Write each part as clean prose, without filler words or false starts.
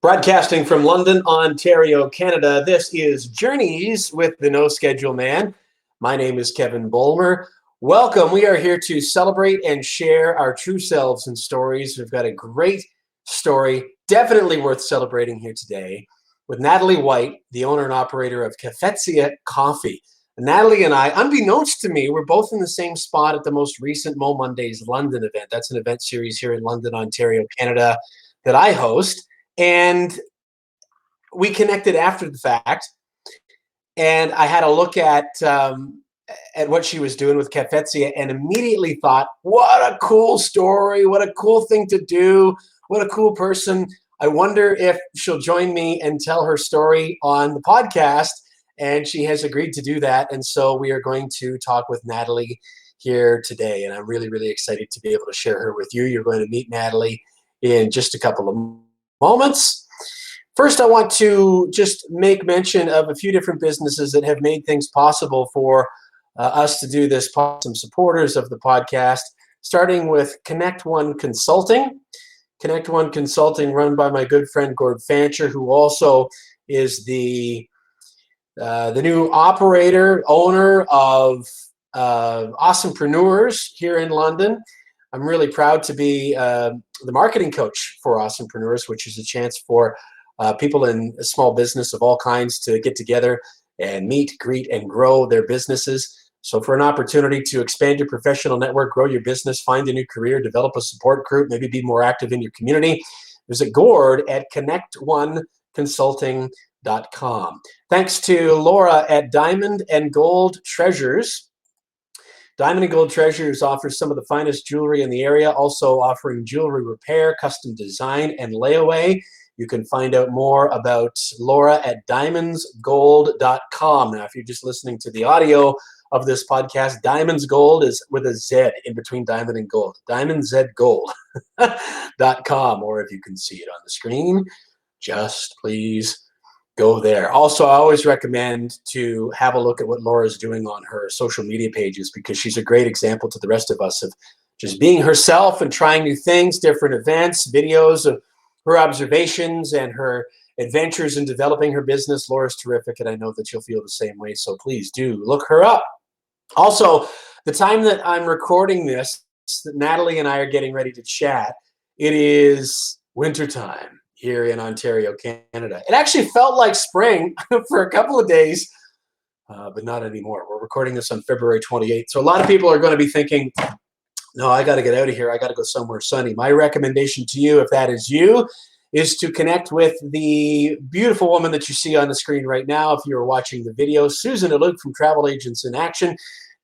Broadcasting from London, Ontario, Canada, this is Journeys with the No Schedule Man. My name is Kevin Bulmer. Welcome. We are here to celebrate and share our true selves and stories. We've got a great story, definitely worth celebrating here today, with Natalie White, the owner and operator of Cafezia Coffee. Natalie and I, unbeknownst to me, we're both in the same spot at the most recent momondays London event. That's an event series here in London, Ontario, Canada, that I host. And we connected after the fact, and I had a look at what she was doing with Cafezia, and immediately thought, "What a cool story! What a cool thing to do! What a cool person! I wonder if she'll join me and tell her story on the podcast." And she has agreed to do that, and so we are going to talk with Natalie here today, and I'm really, really excited to be able to share her with you. You're going to meet Natalie in just a couple of moments. First, I want to just make mention of a few different businesses that have made things possible for us to do this, some supporters of the podcast, starting with Connect One Consulting. Connect One Consulting, run by my good friend Gord Fancher, who also is the new operator, owner of Awesomepreneurs here in London. I'm really proud to be the marketing coach for Awesomepreneurs, which is a chance for people in a small business of all kinds to get together and meet, greet, and grow their businesses. So for an opportunity to expand your professional network, grow your business, find a new career, develop a support group, maybe be more active in your community, visit Gord at connectoneconsulting.com. Thanks to Laura at Diamond and Gold Treasures. Diamond and Gold Treasures offers some of the finest jewelry in the area, also offering jewelry repair, custom design, and layaway. You can find out more about Laura at diamondsgold.com. Now, if you're just listening to the audio of this podcast, Diamonds Gold is with a Z in between diamond and gold. diamondzgold.com, or if you can see it on the screen, just please go there. Also, I always recommend to have a look at what Laura's doing on her social media pages, because she's a great example to the rest of us of just being herself and trying new things, different events, videos of her observations and her adventures in developing her business. Laura's terrific, and I know that you'll feel the same way, so please do look her up. Also, the time that I'm recording this, Natalie and I are getting ready to chat. It is wintertime here in Ontario, Canada. It actually felt like spring for a couple of days, but not anymore. We're recording this on February 28th. So a lot of people are going to be thinking, no, I got to get out of here. I got to go somewhere sunny. My recommendation to you, if that is you, is to connect with the beautiful woman that you see on the screen right now. If you're watching the video, Susan Aluk from Travel Agents in Action.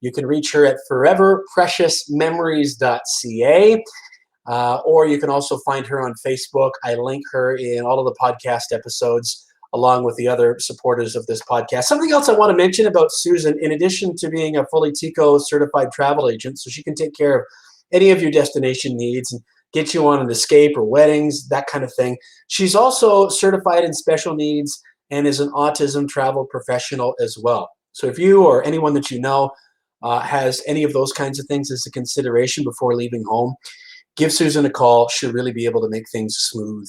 You can reach her at foreverpreciousmemories.ca. Or you can also find her on Facebook. I link her in all of the podcast episodes, along with the other supporters of this podcast. Something else I want to mention about Susan, in addition to being a fully TICO certified travel agent, so she can take care of any of your destination needs and get you on an escape or weddings, that kind of thing. She's also certified in special needs and is an autism travel professional as well. So if you or anyone that you know has any of those kinds of things as a consideration before leaving home, give Susan a call. She'll really be able to make things smooth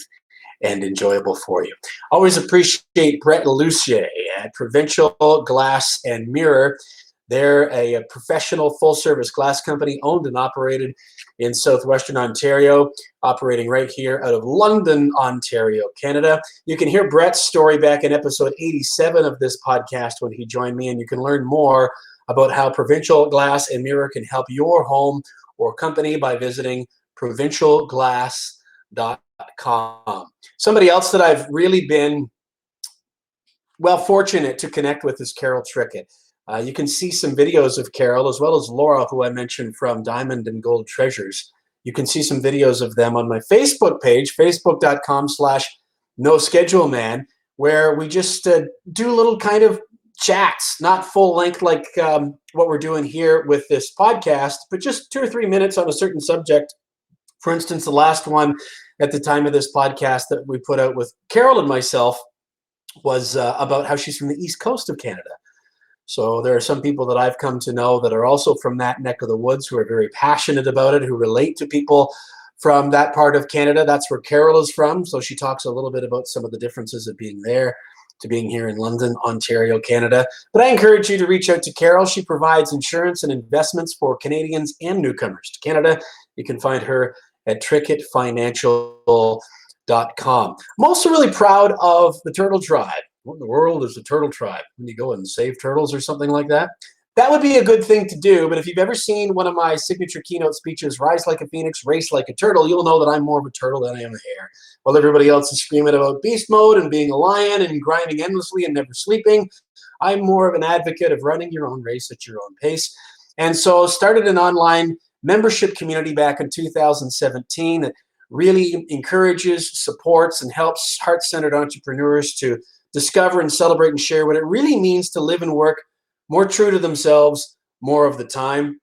and enjoyable for you. Always appreciate Brett Lucier at Provincial Glass and Mirror. They're a professional full-service glass company owned and operated in southwestern Ontario, operating right here out of London, Ontario, Canada. You can hear Brett's story back in episode 87 of this podcast when he joined me, and you can learn more about how Provincial Glass and Mirror can help your home or company by visiting provincialglass.com. Somebody else that I've really been fortunate to connect with is Carol Trickett. You can see some videos of Carol, as well as Laura, who I mentioned from Diamond and Gold Treasures. You can see some videos of them on my Facebook page, facebook.com/NoScheduleMan, where we just do little kind of chats, not full length like what we're doing here with this podcast, but just 2 or 3 minutes on a certain subject. For instance, the last one at the time of this podcast that we put out with Carol and myself was about how she's from the East Coast of Canada. So there are some people that I've come to know that are also from that neck of the woods, who are very passionate about it, who relate to people from that part of Canada. That's where Carol is from. So she talks a little bit about some of the differences of being there to being here in London, Ontario, Canada. But I encourage you to reach out to Carol. She provides insurance and investments for Canadians and newcomers to Canada. You can find her at Trickett Financial. I'm also really proud of the Turtle Tribe. What in the world is the Turtle Tribe? When you go and save turtles or something like that? That would be a good thing to do, but if you've ever seen one of my signature keynote speeches, Rise Like a Phoenix, Race Like a Turtle, you'll know that I'm more of a turtle than I am a hare. While everybody else is screaming about beast mode and being a lion and grinding endlessly and never sleeping, I'm more of an advocate of running your own race at your own pace. And so started an online membership community back in 2017 that really encourages, supports, and helps heart-centered entrepreneurs to discover and celebrate and share what it really means to live and work more true to themselves more of the time.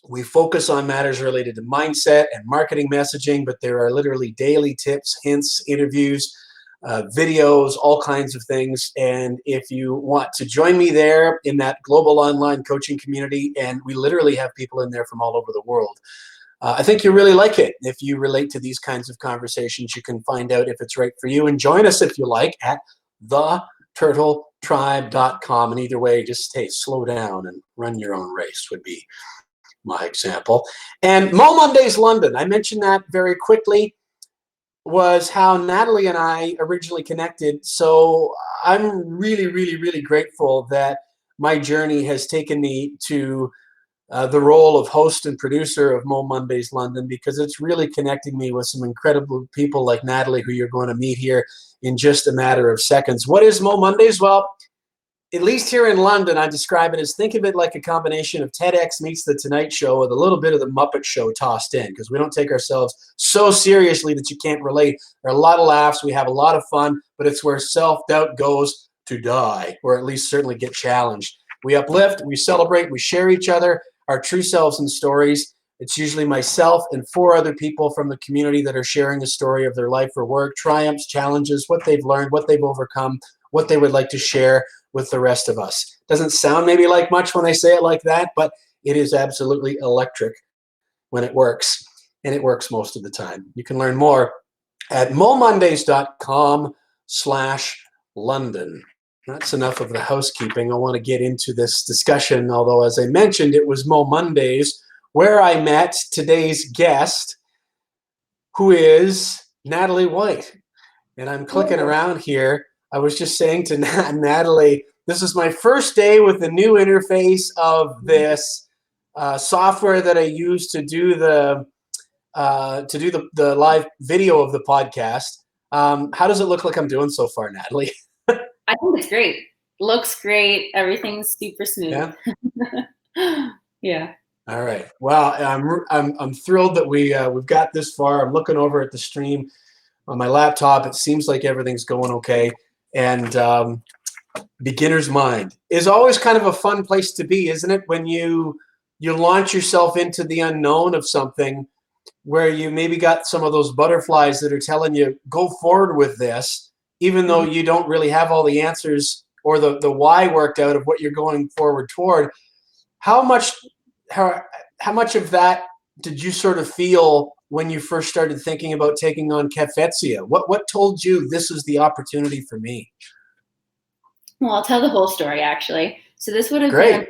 We focus on matters related to mindset and marketing messaging, but there are literally daily tips, hints, interviews, videos, all kinds of things. And if you want to join me there in that global online coaching community, and we literally have people in there from all over the world, I think you really like it. If you relate to these kinds of conversations, you can find out if it's right for you and join us if you like at theturtletribe.com. And either way, just slow down and run your own race would be my example. And Mo Mondays London, I mentioned that very quickly, was how Natalie and I originally connected. So I'm really, really, really grateful that my journey has taken me to the role of host and producer of Mo Mondays London, because it's really connecting me with some incredible people like Natalie, who you're going to meet here in just a matter of seconds. What is Mo Mondays? Well, at least here in London, I describe it as, think of it like a combination of TEDx meets The Tonight Show with a little bit of the Muppet Show tossed in, because we don't take ourselves so seriously that you can't relate. There are a lot of laughs. We have a lot of fun, but it's where self-doubt goes to die, or at least certainly get challenged. We uplift, we celebrate, we share each other, our true selves and stories. It's usually myself and 4 other people from the community that are sharing the story of their life or work, triumphs, challenges, what they've learned, what they've overcome, what they would like to share with the rest of us. Doesn't sound maybe like much when I say it like that, but it is absolutely electric when it works, and it works most of the time. You can learn more at momondays.com/London. That's enough of the housekeeping. I want to get into this discussion, although as I mentioned, it was Mo Mondays where I met today's guest, who is Natalie White. And I'm clicking around here. I was just saying to Natalie, this is my first day with the new interface of this software that I use to do the live video of the podcast. How does it look like I'm doing so far, Natalie? I think it's great. Looks great. Everything's super smooth. Yeah. Yeah. All right. Well, I'm thrilled that we've got this far. I'm looking over at the stream on my laptop. It seems like everything's going okay. And beginner's mind is always kind of a fun place to be, isn't it? When you launch yourself into the unknown of something where you maybe got some of those butterflies that are telling you, go forward with this, even though you don't really have all the answers or the why worked out of what you're going forward toward. How much of that did you sort of feel when you first started thinking about taking on Cafezia? What told you this is the opportunity for me? Well, I'll tell the whole story, actually. So this would have been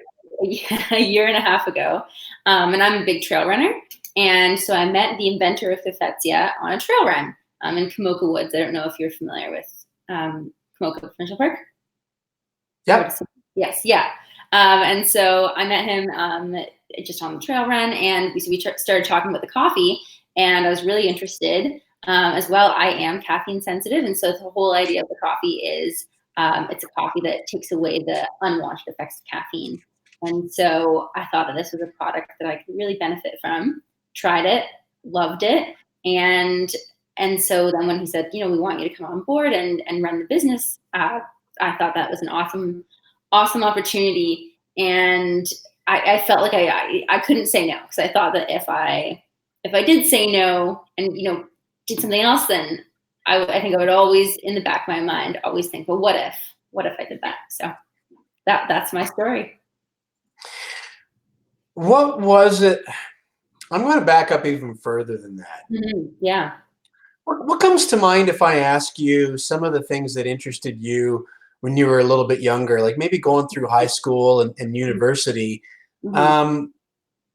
a year and a half ago. And I'm a big trail runner. And so I met the inventor of Cafezia on a trail run in Komoka Woods. I don't know if you're familiar with Komoka Provincial Park. Yeah. Yes, yeah. And so I met him just on the trail run, and we started talking about the coffee, and I was really interested. As well, I am caffeine sensitive, and so the whole idea of the coffee is it's a coffee that takes away the unwanted effects of caffeine. And so I thought that this was a product that I could really benefit from. Tried it, loved it, and so then when he said, we want you to come on board and run the business, I thought that was an awesome opportunity, and I felt like I couldn't say no, because I thought that if I did say no and did something else, then I think I would always, in the back of my mind, always think, well, what if I did that? So that's my story. What was it I'm going to back up even further than that. Yeah. What comes to mind if I ask you some of the things that interested you when you were a little bit younger, like maybe going through high school and university? Mhm. Um,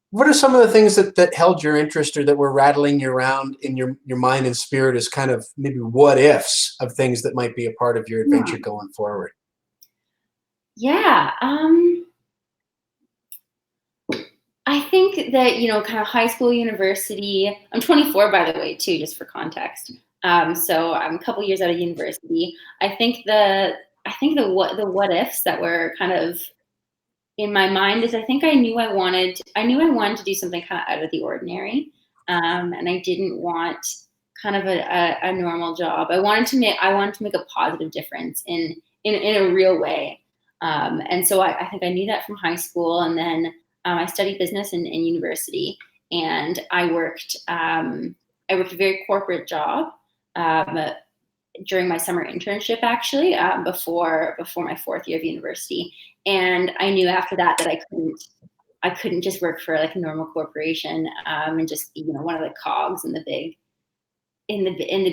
what are some of the things that held your interest or that were rattling you around in your mind and spirit as kind of maybe what ifs of things that might be a part of your adventure Yeah. going forward? Yeah. I think that, kind of high school, university. I'm 24, by the way, too, just for context. So I'm a couple years out of university. I think the what ifs that were kind of in my mind is I think I knew I wanted to do something kind of out of the ordinary, and I didn't want kind of a normal job. I wanted to make a positive difference in a real way, and so I think I knew that from high school, and then I studied business in university, and I worked a very corporate job. Um, During my summer internship, actually, before my fourth year of university, and I knew after that that I couldn't just work for like a normal corporation, and just be one of the cogs in the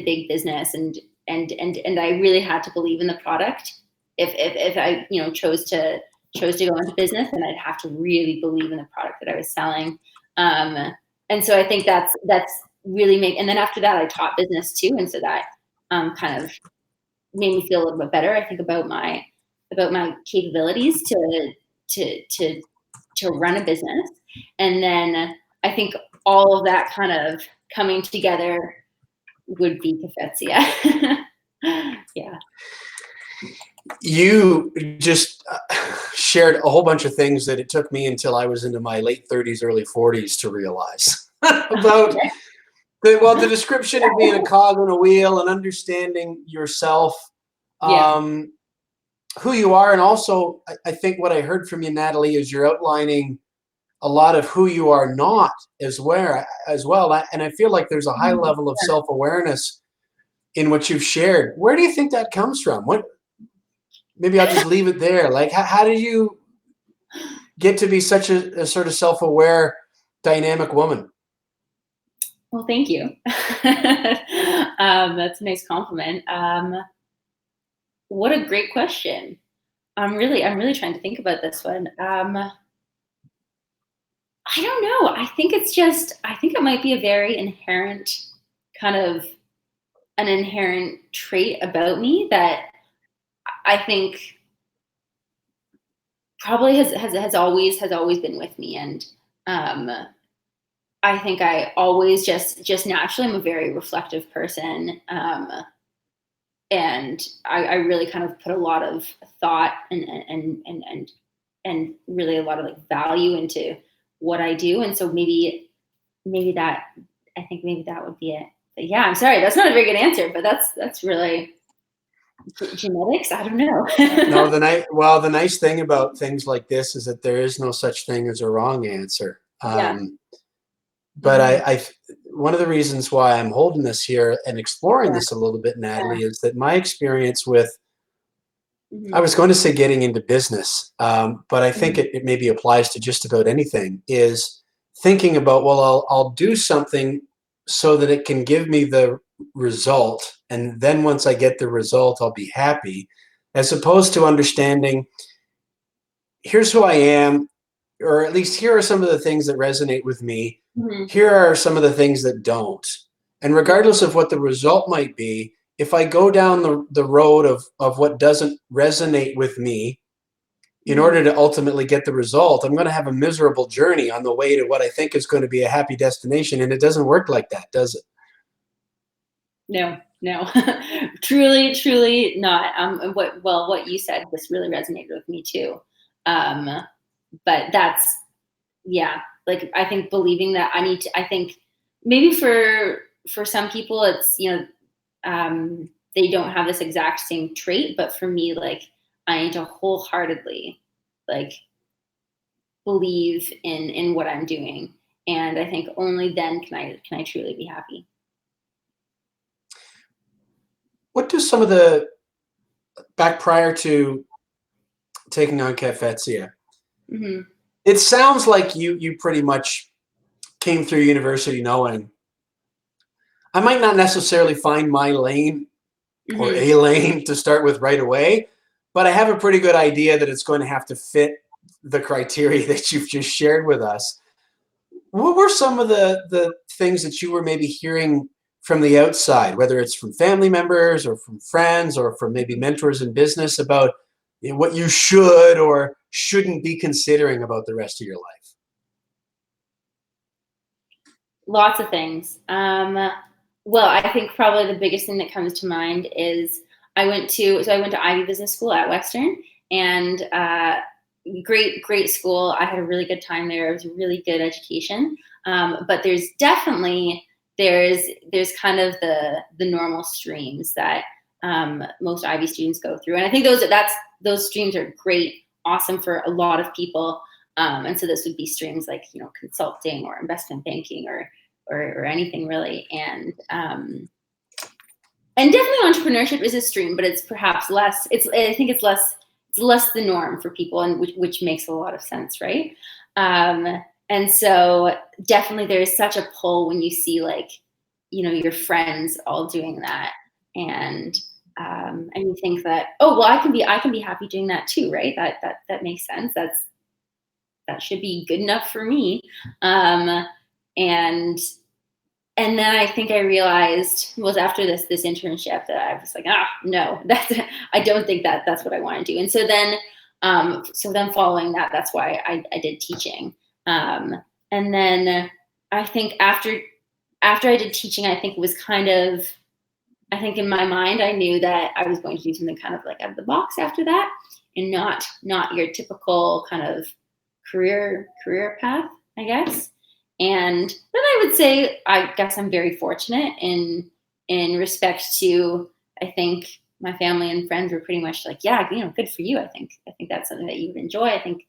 big business, and I really had to believe in the product. If I chose to go into business, then I'd have to really believe in the product that I was selling. Um, and so I think that's really make. And then after that, I taught business too, and so that kind of made me feel a little bit better. I think about my capabilities to to run a business, and then I think all of that kind of coming together would be Cafezia. Yeah. You just shared a whole bunch of things that it took me until I was into my late 30s, early 40s to realize about the description of being a cog on a wheel and understanding yourself, Yeah. um, who you are. And also, I think what I heard from you, Natalie, is you're outlining a lot of who you are not as well. And I feel like there's a high level of self-awareness in what you've shared. Where do you think that comes from? Maybe I'll just leave it there. Like, how did you get to be such a sort of self-aware, dynamic woman? Well, thank you. That's a nice compliment. What a great question. I'm really trying to think about this one. I don't know. I think it might be a very inherent kind of an inherent trait about me that I think probably has always been with me. And um, I think I always just naturally am a very reflective person. And I really kind of put a lot of thought and really a lot of like value into what I do. And so maybe that I think maybe that would be it. But yeah, I'm sorry, that's not a very good answer, but that's really genetics. I don't know. No, the nice thing about things like this is that there is no such thing as a wrong answer. Yeah. But Mhm. one of the reasons why I'm holding this here and exploring Yeah. this a little bit, Yeah. Natalie, is that my experience with, I Mhm. was going to say getting into business, but I think Mhm. it maybe applies to just about anything, is thinking about, well, I'll do something so that it can give me the result. And then once I get the result, I'll be happy, as opposed to understanding, here's who I am, or at least here are some of the things that resonate with me. Mhm. Here are some of the things that don't. And Yeah. regardless of what the result might be, if I go down the road of what doesn't resonate with me in Mhm. order to ultimately get the result, I'm going to have a miserable journey on the way to what I think is going to be a happy destination. And it doesn't work like that, does it? No, no. Truly not. And what you said just really resonated with me too. Um, but that's yeah, like I think believing that I think maybe for some people it's they don't have this exact same trait, but for me, like I need to wholeheartedly like believe in what I'm doing, and I think only then can I truly be happy. What do some of the, back prior to taking on Cafezia, Hmm. it sounds like you pretty much came through university knowing I might not necessarily find my lane or a lane to start with right away, but I have a pretty good idea that it's going to have to fit the criteria that you've just shared with us. What were some of the things that you were maybe hearing from the outside, whether it's from family members or from friends or from maybe mentors in business about what you should or shouldn't be considering about the rest of your life? Lots of things. Well, I think probably the biggest thing that comes to mind is I went to Ivy Business School at Western, and great school. I had a really good time there. It was a really good education. But there's definitely there's kind of the normal streams that most Ivy students go through, and I think those streams are great, awesome for a lot of people. And so this would be streams like consulting or investment banking or anything really, and definitely entrepreneurship is a stream, but it's perhaps less. I think it's less the norm for people, and which makes a lot of sense, right? And so definitely there is such a pull when you see your friends all doing that, and you think that, oh well, I can be happy doing that too, right? That makes sense. That should be good enough for me. And then I think I realized was after this internship that I was like, no, I don't think that's what I want to do. And so then following that, that's why I did teaching. And then I think after I did teaching, I think it was I think in my mind, I knew that I was going to do something kind of like out of the box after that, and not your typical kind of career path, I guess. And then I would say, I guess I'm very fortunate in respect to, I think my family and friends were pretty much like, yeah, good for you. I think that's something that you would enjoy. I think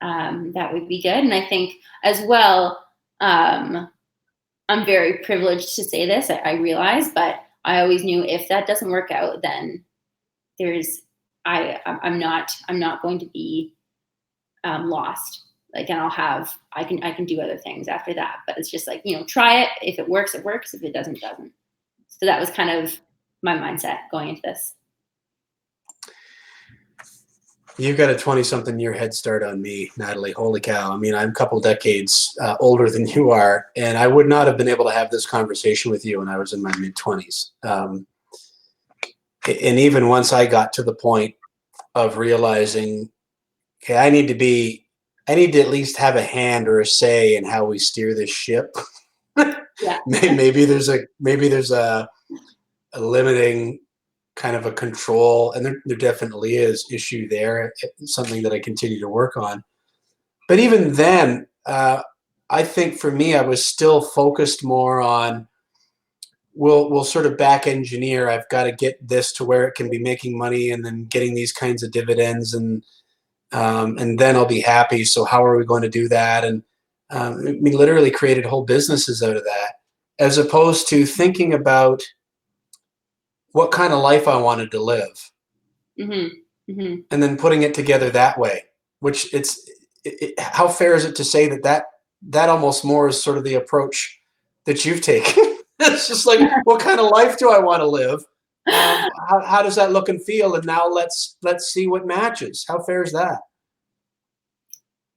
that would be good. And I think as well, I'm very privileged to say this, I realize, but I always knew if that doesn't work out, then I'm not going to be lost. And I can do other things after that, but it's just try it. If it works, it works. If it doesn't, it doesn't. So that was kind of my mindset going into this. You've got a 20-something year head start on me, Natalie. Holy cow. I mean, I'm a couple decades older than you are, and I would not have been able to have this conversation with you when I was in my mid-20s. And even once I got to the point of realizing, okay, I need to at least have a hand or a say in how we steer this ship. Yeah. maybe there's a limiting kind of a control, and there definitely is issue there. It's something that I continue to work on. But even then, I think for me, I was still focused more on we'll sort of back engineer. I've got to get this to where it can be making money and then getting these kinds of dividends, and then I'll be happy. So how are we going to do that? And we literally created whole businesses out of that, as opposed to thinking about what kind of life I wanted to live, and then putting it together that way. Which how fair is it to say that almost more is sort of the approach that you've taken? It's just like, what kind of life do I want to live? How does that look and feel? And now let's see what matches. How fair is that?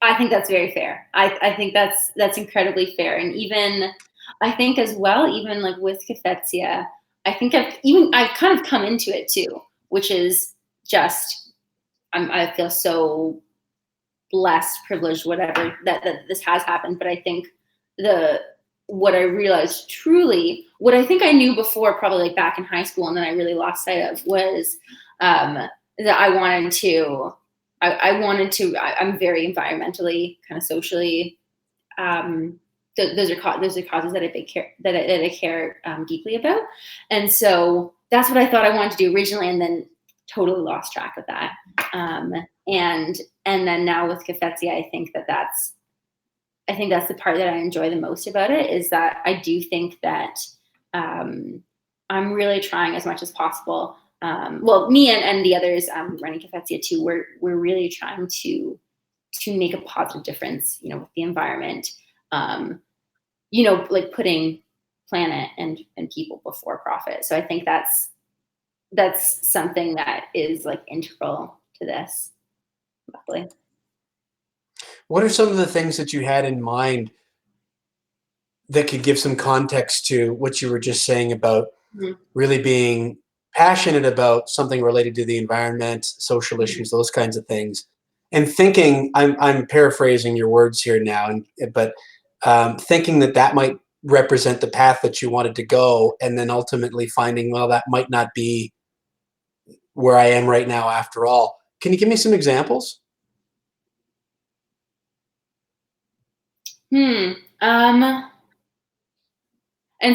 I think that's very fair. I think that's incredibly fair. And even I think as well, even like with Cafezia, I think I've kind of come into it too, which is just I feel so blessed, privileged, whatever that this has happened. But I think what I realized truly, what I think I knew before, probably like back in high school, and then I really lost sight of, was that I'm very environmentally, kind of socially, those are causes that I care deeply about. And so that's what I thought I wanted to do originally, and then totally lost track of that. And then now with Cafezia, I think that's the part that I enjoy the most about it, is that I do think that I'm really trying as much as possible. Well, me and the others running Cafezia too, we're really trying to make a positive difference, with the environment. like putting planet and people before profit. So I think that's something that is like integral to this. Roughly. What are some of the things that you had in mind that could give some context to what you were just saying about really being passionate about something related to the environment, social issues, those kinds of things, and thinking, I'm paraphrasing your words here now, but thinking that might represent the path that you wanted to go, and then ultimately finding, well, that might not be where I am right now after all. Can you give me some examples? And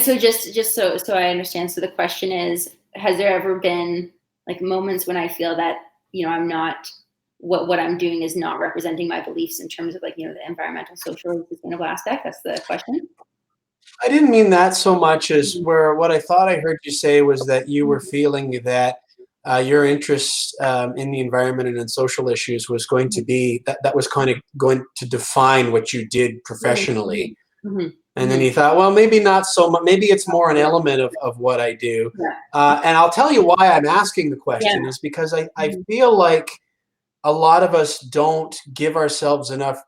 so just so I understand, so the question is, has there ever been like moments when I feel that, I'm not, what I'm doing is not representing my beliefs in terms of like, the environmental, social, and sustainable aspect? That's the question. I didn't mean that so much as where what I thought I heard you say was that you were feeling that your interest in the environment and in social issues was going to be, that was kind of going to define what you did professionally. And then you thought, well, maybe not so much, maybe it's more an element of what I do. And I'll tell you why I'm asking the question is because I feel like a lot of us don't give ourselves enough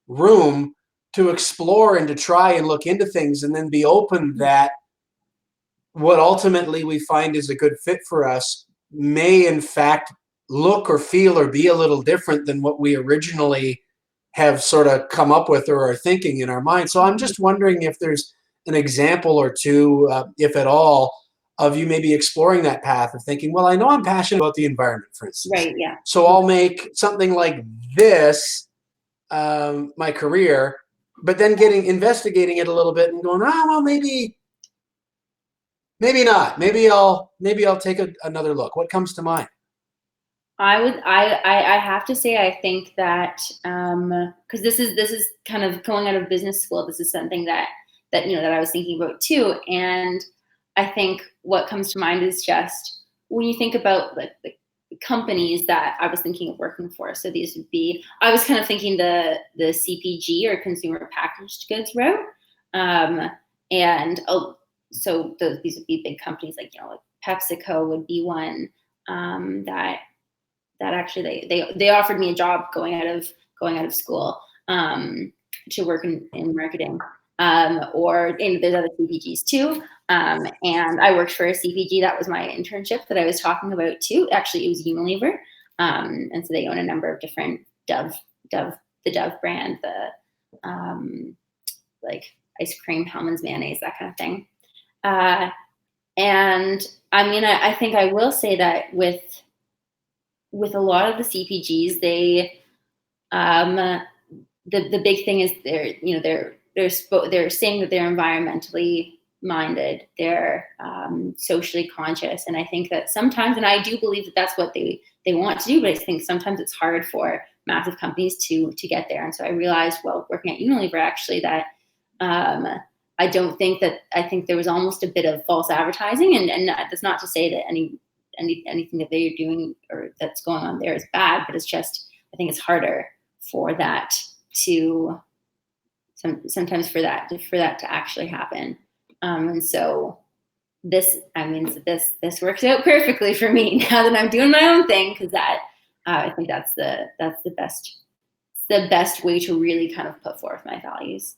room to explore and to try and look into things and then be open that what ultimately we find is a good fit for us may in fact look or feel or be a little different than what we originally have sort of come up with or are thinking in our mind. So I'm just wondering if there's an example or two, if at all, of you maybe exploring that path of thinking, well, I know I'm passionate about the environment, for instance. Right, yeah. So I'll make something like this my career, but then investigating it a little bit and going, oh, well, maybe not. Maybe I'll take another look. What comes to mind? I have to say, I think that because this is kind of going out of business school. This is something that I was thinking about too. And I think what comes to mind is just when you think about like the companies that I was thinking of working for. So these would be, I was kind of thinking the CPG or consumer packaged goods route. So these would be big companies like like PepsiCo would be one that actually they offered me a job going out of school to work in marketing. Or there's other CPGs too. And I worked for a CPG. That was my internship that I was talking about too. Actually, it was Unilever. And so they own a number of different the Dove brand, the like ice cream, Hellmann's mayonnaise, that kind of thing. And I mean, I think I will say that with a lot of the CPGs, they the big thing is they're saying that they're environmentally minded, they're socially conscious, and I think that sometimes, and I do believe that that's what they want to do, but I think sometimes it's hard for massive companies to get there. And so I realized while working at Unilever actually that I think there was almost a bit of false advertising, and that's not to say that anything that they're doing or that's going on there is bad, but it's just, I think it's harder for that to sometimes for that to actually happen. And so this works out perfectly for me now that I'm doing my own thing, because that I think that's the best way to really kind of put forth my values.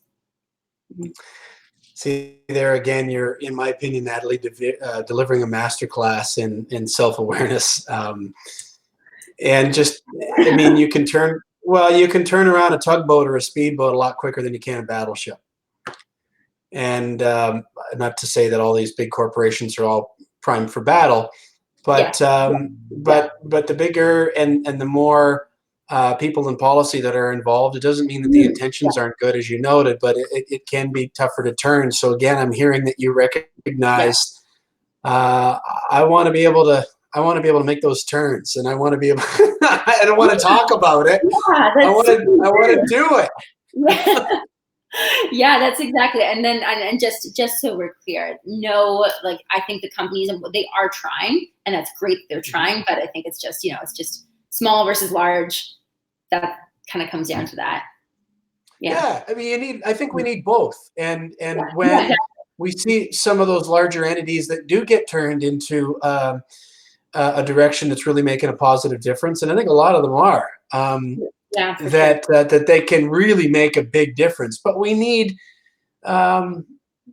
See, there again, you're, in my opinion, Natalie, delivering a masterclass in self-awareness. And just, I mean, you can turn around a tugboat or a speedboat a lot quicker than you can a battleship. And not to say that all these big corporations are all primed for battle, but but the bigger and the more people in policy that are involved, it doesn't mean that the intentions aren't good, as you noted, but it can be tougher to turn. So again, I'm hearing that you recognize I want to be able to make those turns, and I want to be able. I don't want to talk about it. I want to do it. Yeah, that's exactly. And then, and just so we're clear, no, like I think the companies, they are trying, and that's great that they're trying, but I think it's just, it's just small versus large. That kind of comes down to that. Yeah. Yeah, I mean, I think we need both. And Yeah. Yeah. when we see some of those larger entities that do get turned into a direction that's really making a positive difference, and I think a lot of them are, Yeah, for sure. that they can really make a big difference. But we need, um,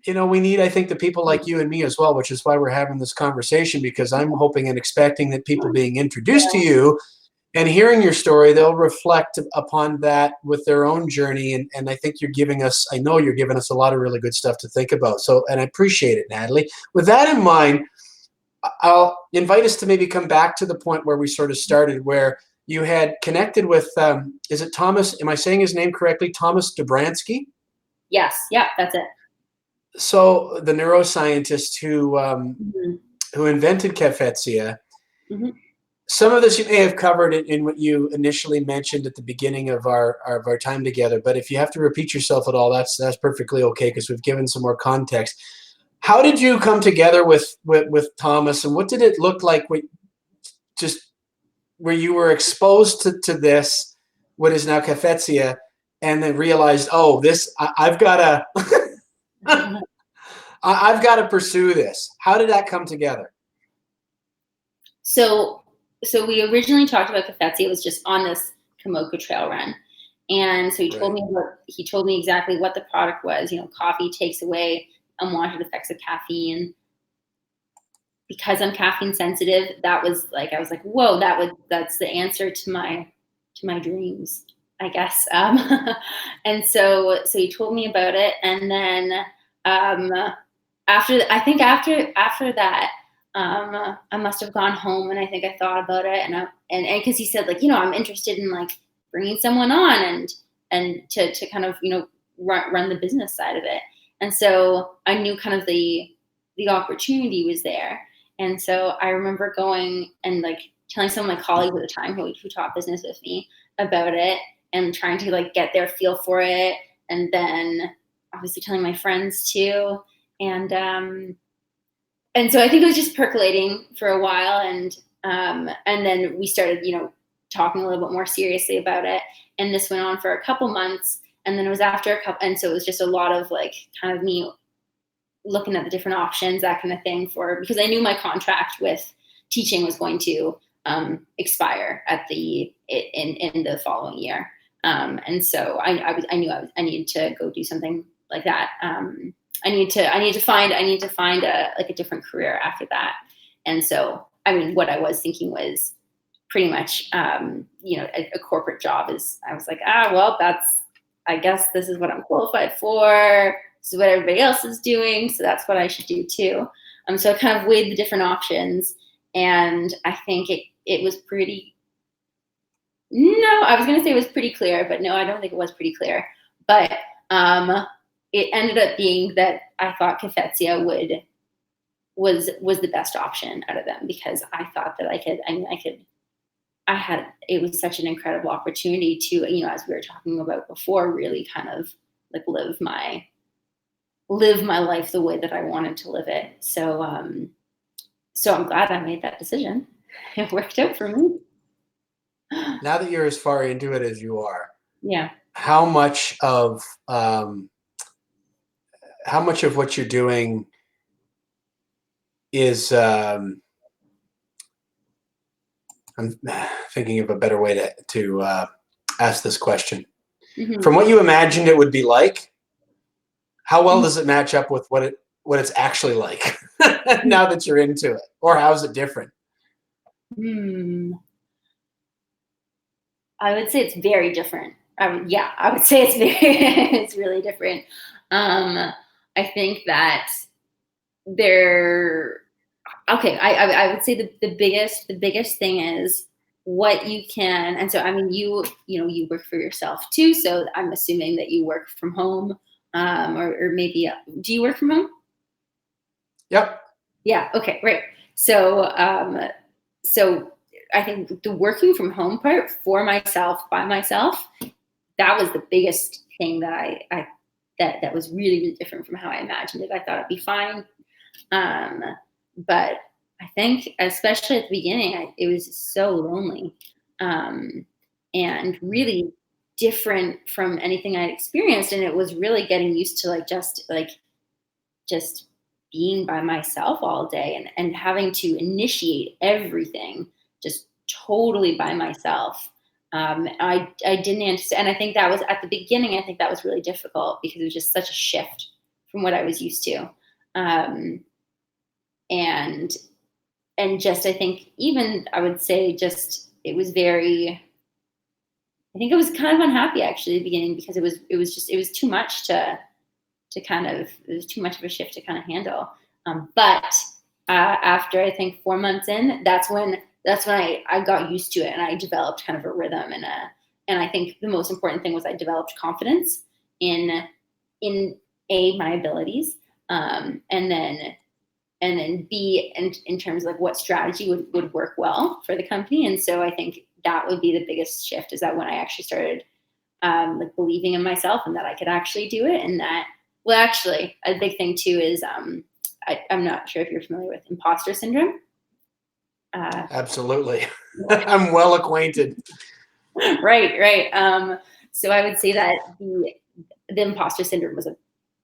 we need, I think, the people like you and me as well, which is why we're having this conversation, because I'm hoping and expecting that people being introduced to you and hearing your story, they'll reflect upon that with their own journey. And I think I know you're giving us a lot of really good stuff to think about. So, and I appreciate it, Natalie. With that in mind, I'll invite us to maybe come back to the point where we sort of started, where you had connected with, is it Thomas? Am I saying his name correctly? Thomas Dobransky? Yes. Yeah, that's it. So the neuroscientist Mhm. who invented Cafezia. Mhm. Some of this you may have covered in what you initially mentioned at the beginning of our time together, but if you have to repeat yourself at all, that's perfectly okay, because we've given some more context. How did you come together with Thomas, and what did it look like just where you were exposed to this, what is now Cafezia, and then realized, oh, I've got to I've got to pursue this. How did that come together? So, we originally talked about Cafezia. It was just on this Komoka trail run. And so Right. he told me exactly what the product was. Coffee takes away unwanted effects of caffeine. Because I'm caffeine sensitive, that was like, I was like, whoa, that's the answer to my dreams, I guess. And so he told me about it. And then um, after that, I must have gone home, and I think I thought about it, and because he said, like, I'm interested in like bringing someone on and to kind of run the business side of it. And so I knew kind of the opportunity was there. And so I remember going and like telling some of my colleagues at the time who taught business with me about it, and trying to like get their feel for it, and then obviously telling my friends too. And so I think it was just percolating for a while, and then we started, talking a little bit more seriously about it. And this went on for a couple months, and then it was after a couple, and so it was just a lot of like kind of me looking at the different options, that kind of thing, because I knew my contract with teaching was going to expire in the following year. And so I knew I needed to go do something like that. I need to find a different career after that. And so, I mean, what I was thinking was pretty much, a corporate job is, I was like, well, I guess this is what I'm qualified for. This is what everybody else is doing. So that's what I should do too. So I kind of weighed the different options, and I think it was pretty, no, I was going to say it was pretty clear, but no, I don't think it was pretty clear. But it ended up being that I thought Cafezia was the best option out of them, because I thought that it was such an incredible opportunity to, as we were talking about before, really kind of like live my life the way that I wanted to live it. So I'm glad I made that decision. It worked out for me. Now that you're as far into it as you are, Yeah. how much of what you're doing is I'm thinking of a better way to ask this question. Mm-hmm. From what you imagined it would be like, how well does it match up with what it's actually like now that you're into it, or how is it different? I would say it's very different. I would say it's it's really different. I think that I would say the biggest thing is what you can. And so, I mean, you work for yourself too. So I'm assuming that you work from home, or maybe, do you work from home? Yep. Yeah. Okay. Right. So, so I think the working from home part for myself, by myself, that was the biggest thing that that was really, really different from how I imagined it. I thought it'd be fine. But I think, especially at the beginning, it was so lonely. And really, different from anything I'd experienced. And it was really getting used to just being by myself all day and having to initiate everything just totally by myself. I didn't anticipate, and I think that was at the beginning, I think that was really difficult because it was just such a shift from what I was used to. And just, I think even, I would say just, it was very, I think I was kind of unhappy actually at the beginning because it was too much to kind of, it was too much of a shift to kind of handle. But after I think 4 months in, that's when I got used to it and I developed kind of a rhythm and I think the most important thing was I developed confidence in my abilities, and then B, in terms of like what strategy would work well for the company. And so I think that would be the biggest shift, is that when I actually started like believing in myself and that I could actually do it. And that, well, actually a big thing too is I'm not sure if you're familiar with imposter syndrome. Absolutely. I'm well acquainted. Right. So I would say that the imposter syndrome was a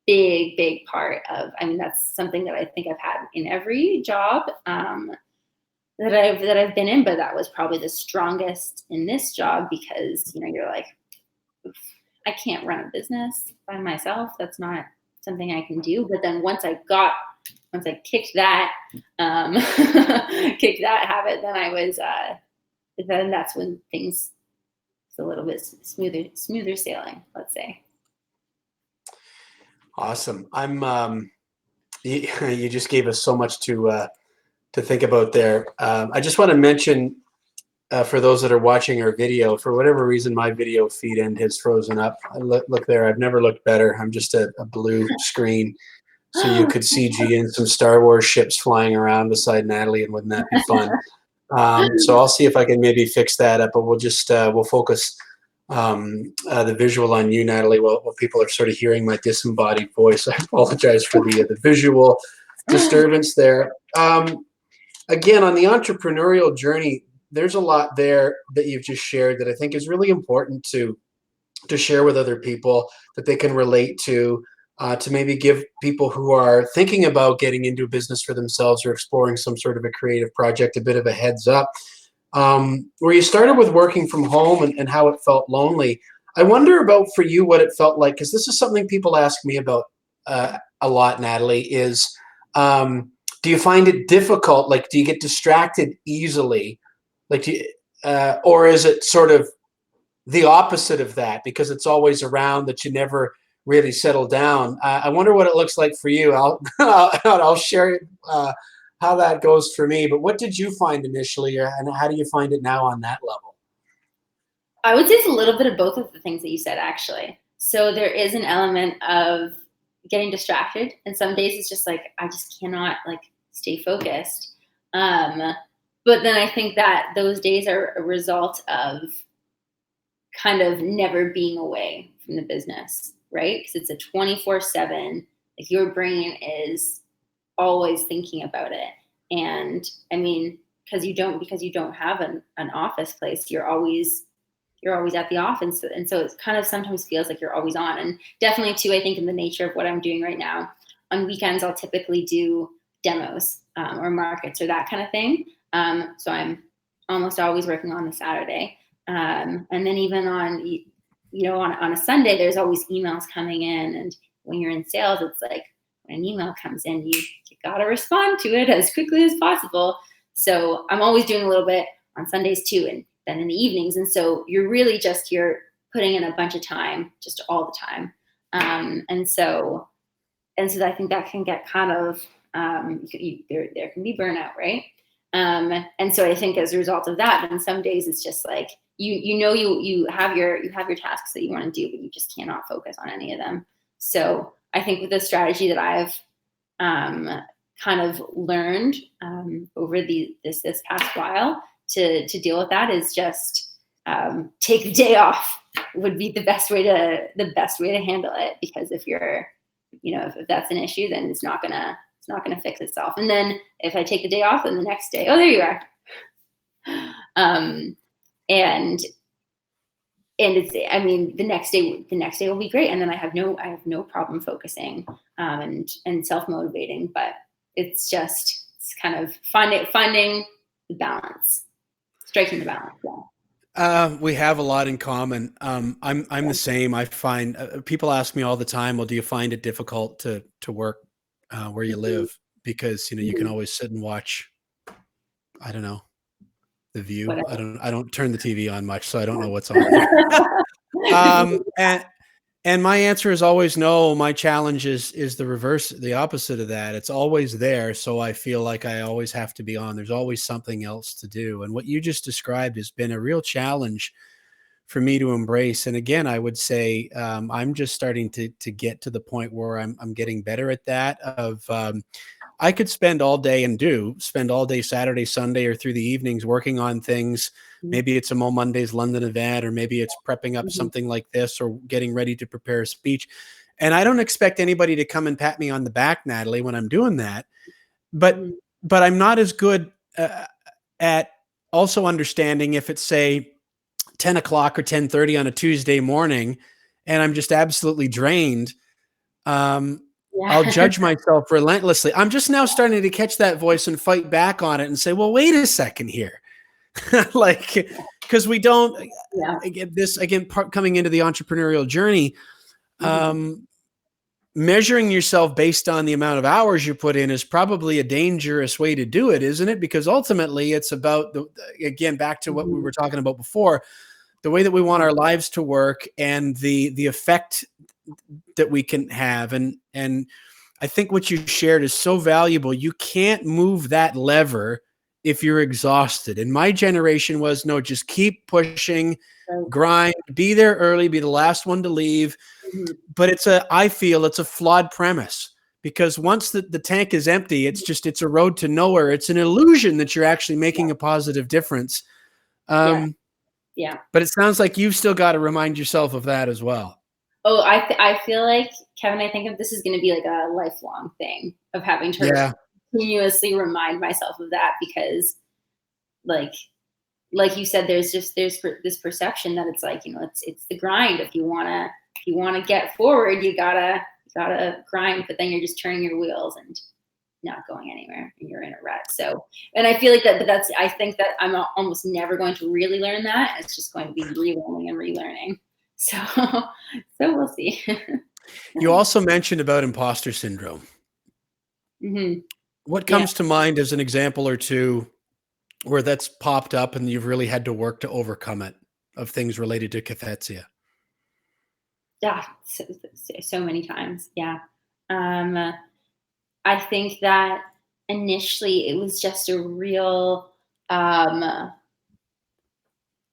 big part of, I mean, that's something that I think I've had in every job that I've been in, but that was probably the strongest in this job because, you're like, I can't run a business by myself. That's not something I can do. But then once I kicked that, kicked that habit, then I was, then that's when things was a little bit smoother sailing, let's say. Awesome. You just gave us so much to think about there. I just want to mention, for those that are watching our video, for whatever reason, my video feed end has frozen up. Look there. I've never looked better. I'm just a blue screen. So you could CG in some Star Wars ships flying around beside Natalie, and wouldn't that be fun? So I'll see if I can maybe fix that up, but we'll just, we'll focus the visual on you, Natalie, while people are sort of hearing my disembodied voice. I apologize for the visual disturbance there. Again, on the entrepreneurial journey, there's a lot there that you've just shared that I think is really important to share with other people, that they can relate to maybe give people who are thinking about getting into a business for themselves or exploring some sort of a creative project a bit of a heads up. Where you started with working from home and how it felt lonely. I wonder about for you what it felt like, because this is something people ask me about a lot, Natalie, is do you find it difficult? Like, do you get distracted easily? Like, or is it sort of the opposite of that, because it's always around that you never really settle down? I wonder what it looks like for you. I'll share how that goes for me. But what did you find initially, and how do you find it now on that level? I would say it's a little bit of both of the things that you said, actually. So there is an element of getting distracted, and some days it's just like I just cannot like stay focused. But then I think that those days are a result of kind of never being away from the business, right? Because it's a 24/7. Like your brain is always thinking about it, and I mean, because you don't have an office place, you're always at the office, and so it kind of sometimes feels like you're always on. And definitely too, I think in the nature of what I'm doing right now, on weekends I'll typically do demos or markets or that kind of thing. So I'm almost always working on a Saturday, and then even on on a Sunday, there's always emails coming in, and when you're in sales, it's like when an email comes in, you gotta respond to it as quickly as possible. So I'm always doing a little bit on Sundays too, and then in the evenings. And so you're putting in a bunch of time just all the time. And so I think that can get kind of, there can be burnout, right? And so I think as a result of that, then some days it's just like, you have your tasks that you want to do, but you just cannot focus on any of them. So I think with the strategy that I've kind of learned over this past while to deal with that is just take the day off would be the best way to handle it. Because if you're, if that's an issue, then it's not gonna fix itself. And then if I take the day off, then the next day, oh, there you are. And I mean, the next day will be great. And then I have no problem focusing, and self-motivating, but it's kind of finding the balance, striking the balance. Yeah. We have a lot in common. I'm the same. I find people ask me all the time, well, do you find it difficult to work where you live? Because, you can always sit and watch, I don't know, The View. Whatever. I don't turn the TV on much, so I don't know what's on there. And my answer is always no. My challenge is the reverse, the opposite of that. It's always there. So I feel like I always have to be on. There's always something else to do. And what you just described has been a real challenge for me to embrace. And again, I would say I'm just starting to get to the point where I'm getting better at that. I could spend all day Saturday, Sunday, or through the evenings working on things. Maybe it's a momondays London event, or maybe it's prepping up something like this, or getting ready to prepare a speech. And I don't expect anybody to come and pat me on the back, Natalie, when I'm doing that. But I'm not as good at also understanding if it's, say, 10 o'clock or 10:30 on a Tuesday morning, and I'm just absolutely drained. I'll judge myself relentlessly. I'm just now starting to catch that voice and fight back on it and say, well, wait a second here. Like, because we don't get this again, coming into the entrepreneurial journey, measuring yourself based on the amount of hours you put in is probably a dangerous way to do it, isn't it? Because ultimately it's about again, back to what we were talking about before, the way that we want our lives to work and the effect that we can have. And I think what you shared is so valuable. You can't move that lever if you're exhausted. And my generation was, no, just keep pushing, grind, be there early, be the last one to leave. But I feel it's a flawed premise, because once the tank is empty, it's a road to nowhere. It's an illusion that you're actually making a positive difference. But it sounds like you've still got to remind yourself of that as well. Oh, I feel like, Kevin, I think this is going to be like a lifelong thing of having to continuously remind myself of that, because like you said, there's this perception that it's like, it's the grind. If you want to get forward, you gotta grind, but then you're just turning your wheels and not going anywhere, and you're in a rut. So, and I feel like that, but I think that I'm almost never going to really learn that. It's just going to be relearning and relearning. So we'll see. You also mentioned about imposter syndrome. What comes to mind as an example or two where that's popped up and you've really had to work to overcome it, of things related to Cafezia? Yeah, so many times. Yeah. I think that initially it was just a real,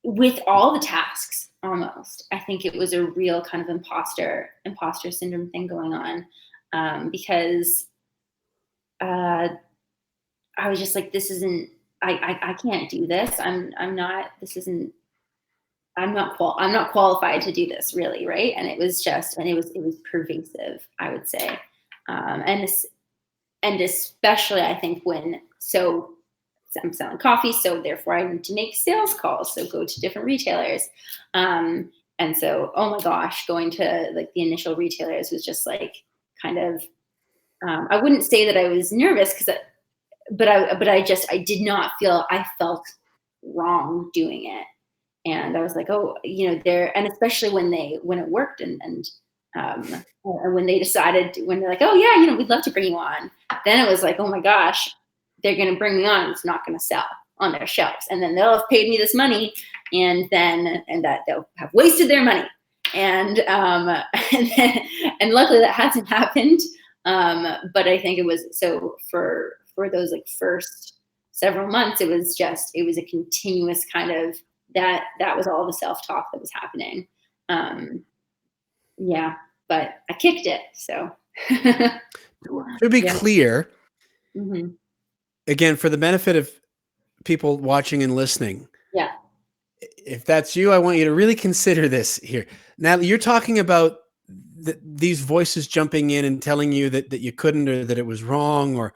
with all the tasks, almost, I think it was a real kind of imposter syndrome thing going on, because I was just like, this isn't, I can't do this. I'm not qualified to do this, really, right? And it was pervasive, I would say, and especially I think so I'm selling coffee, so therefore I need to make sales calls, so go to different retailers, and so, oh my gosh, going to like the initial retailers was just like kind of, I wouldn't say that I was nervous, but I did not feel, I felt wrong doing it. And I was like, oh, and especially when it worked, and when they decided, when they're like, oh yeah, we'd love to bring you on, then it was like, oh my gosh, they're going to bring me on, it's not going to sell on their shelves, and then they'll have paid me this money, and that they'll have wasted their money, and luckily that hasn't happened, but I think it was, so for those like first several months, it was a continuous kind of, that was all the self-talk that was happening. But I kicked it, so. To be clear, again, for the benefit of people watching and listening, if that's you, I want you to really consider this here. Now, you're talking about these voices jumping in and telling you that you couldn't, or that it was wrong, or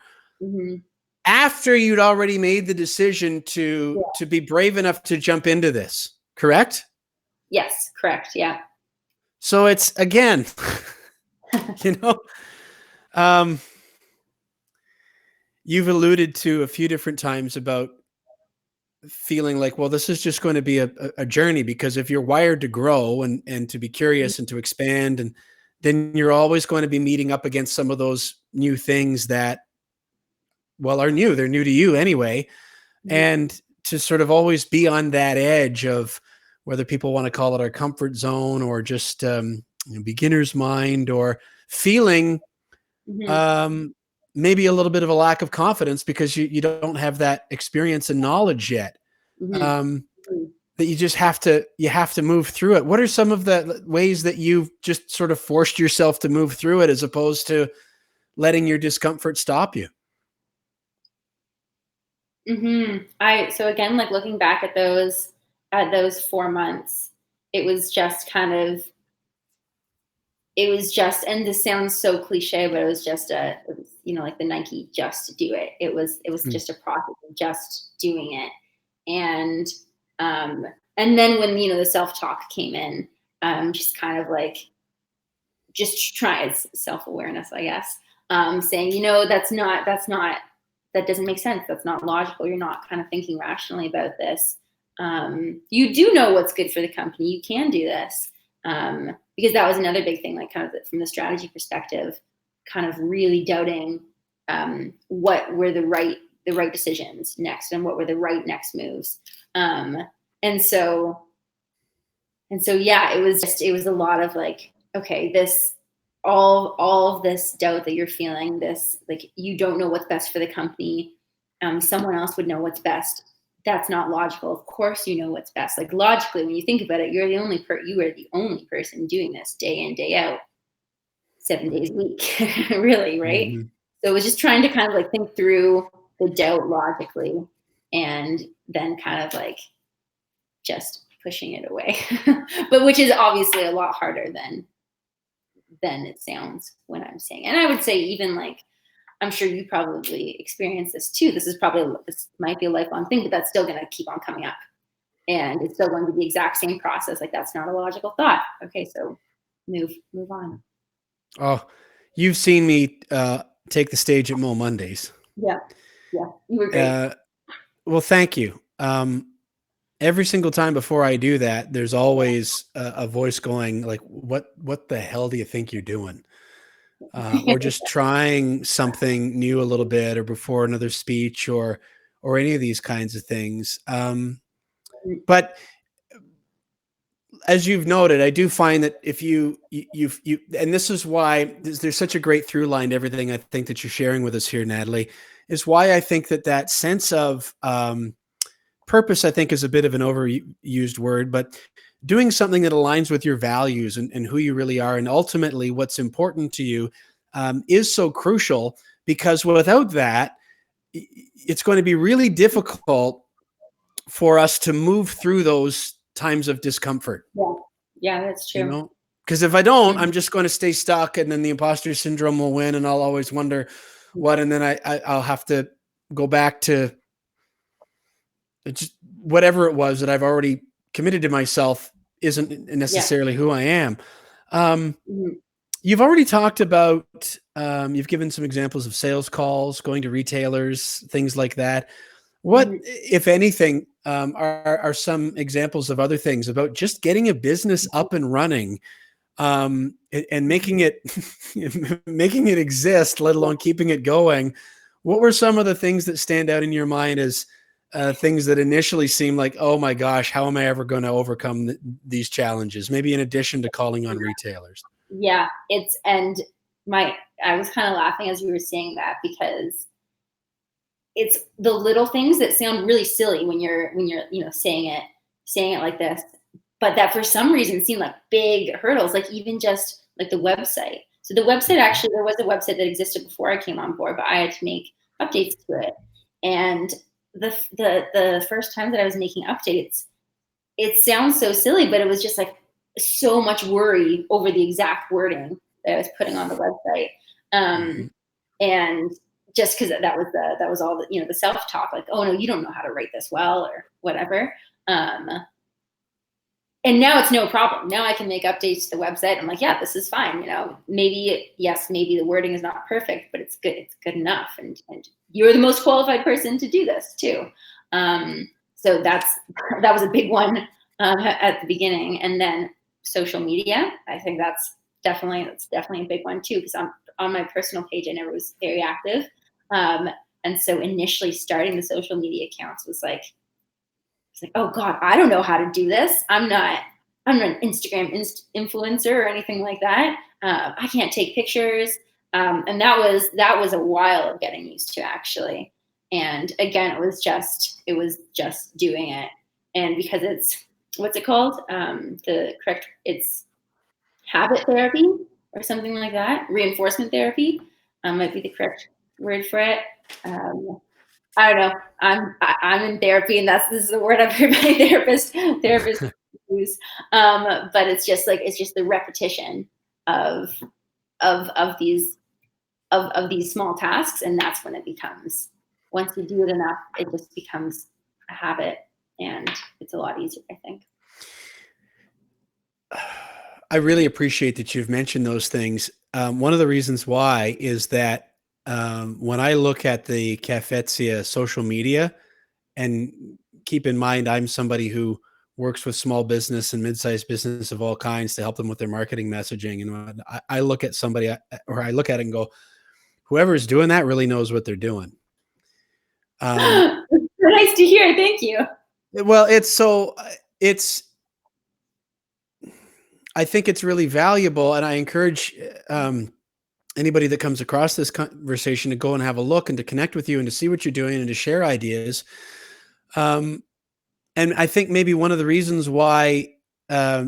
after you'd already made the decision to be brave enough to jump into this, correct? Yes, correct. Yeah. So it's, again, you know, um, you've alluded to a few different times about feeling like, well, this is just going to be a journey, because if you're wired to grow and to be curious and to expand, and then you're always going to be meeting up against some of those new things that, well, are new. They're new to you anyway. Mhm. And to sort of always be on that edge of whether people want to call it our comfort zone or just beginner's mind, or feeling Mhm. um, maybe a little bit of a lack of confidence because you don't have that experience and knowledge yet. Mhm. Um, Mhm. that you have to move through it. What are some of the ways that you've just sort of forced yourself to move through it, as opposed to letting your discomfort stop you? So again, like looking back at those 4 months, it was just kind of it was just, and this sounds so cliche, but it was, like the Nike just do it. It was Mm. just a process of just doing it. And um and then when the self-talk came in, just kind of like just try it's self-awareness, I guess. Saying, that doesn't make sense. That's not logical. You're not kind of thinking rationally about this. You do know what's good for the company. You can do this. Because that was another big thing, like kind of from the strategy perspective, kind of really doubting what were the right decisions next, and what were the right next moves. Um, and so yeah, it was a lot of like, okay, this all of this doubt that you're feeling, this like you don't know what's best for the company. Someone else would know what's best. That's not logical. Of course you know what's best. Like logically, when you think about it, you are the only person doing this day in, day out, 7 days a week. Really, right? Mhm. So it was just trying to kind of like think through the doubt logically, and then kind of like just pushing it away. But which is obviously a lot harder than it sounds when I'm saying. And I would say, even like, I'm sure you probably experience this too. This might be a lifelong thing, but that's still going to keep on coming up, and it's still going to be the exact same process. Like, that's not a logical thought. Okay, so move on. Oh, you've seen me take the stage at Mo Mondays. Yeah, yeah, you were great. Uh, well, thank you. Every single time before I do that, there's always a voice going like, "What the hell do you think you're doing?" Or just trying something new a little bit, or before another speech, or any of these kinds of things. But as you've noted, I do find that if and this is why there's such a great through line to everything I think that you're sharing with us here, Natalie, is why I think that sense of purpose, I think, is a bit of an overused word, but doing something that aligns with your values and who you really are, and ultimately what's important to you, is so crucial, because without that, it's going to be really difficult for us to move through those times of discomfort. Yeah, yeah, that's You true. know, because if I don't, Mhm. I'm just going to stay stuck, and then the imposter syndrome will win, and I'll always wonder what, and then I'll have to go back to just whatever it was that I've already committed to myself isn't Yeah. necessarily who I am. Um, Mhm. you've already talked about, you've given some examples of sales calls, going to retailers, things like that. What, Mhm. if anything, are some examples of other things about just getting a business up and running, and making it making it exist, let Yeah. alone keeping it going? What were some of the things that stand out in your mind as things that initially seem like, oh my gosh, how am I ever going to overcome these challenges? Maybe in addition to calling on retailers. Yeah, I was kind of laughing as you were saying that, because it's the little things that sound really silly when you're saying it like this, but that for some reason seem like big hurdles, like even just like the website. So the website, actually, there was a website that existed before I came on board, but I had to make updates to it. And the first time that I was making updates, it sounds so silly, but it was just like so much worry over the exact wording that I was putting on the website. Um, Mhm. and just because that was all the self-talk, like, oh no, you don't know how to write this well, or whatever. um And now it's no problem. Now I can make updates to the website. I'm like, yeah, this is fine. You know, maybe the wording is not perfect, but it's good. It's good enough. And you're the most qualified person to do this too. So that was a big one at the beginning. And then social media, I think that's definitely a big one too, because on my personal page, I never was very active. And so initially starting the social media accounts was like, oh God, I don't know how to do this. I'm not an Instagram influencer or anything like that. I can't take pictures. And that was a while of getting used to, actually. And again, it was just doing it. And because it's, what's it called? It's habit therapy or something like that. Reinforcement therapy might be the correct word for it. I don't know. I'm in therapy, and this is the word I've heard my therapist use. But it's just the repetition of these small tasks, and that's when it becomes. Once you do it enough, it just becomes a habit, and it's a lot easier, I think. I really appreciate that you've mentioned those things. One of the reasons why is that when I look at the Cafezia social media, and keep in mind, I'm somebody who works with small business and mid-sized business of all kinds to help them with their marketing messaging. And I look at somebody, or I look at it and go, whoever's doing that really knows what they're doing. Nice to hear. Thank you. Well, I think it's really valuable, and I encourage anybody that comes across this conversation to go and have a look and to connect with you and to see what you're doing and to share ideas. And I think maybe one of the reasons why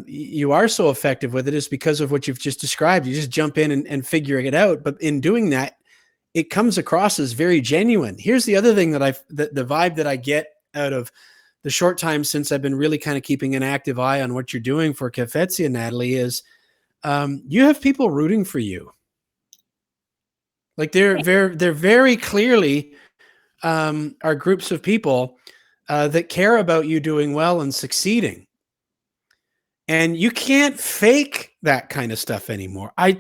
you are so effective with it is because of what you've just described. You just jump in and figure it out. But in doing that, it comes across as very genuine. Here's the other thing that the vibe that I get out of the short time since I've been really kind of keeping an active eye on what you're doing for Cafezia, Natalie, is you have people rooting for you. Like they're very clearly are groups of people that care about you doing well and succeeding. And you can't fake that kind of stuff anymore. I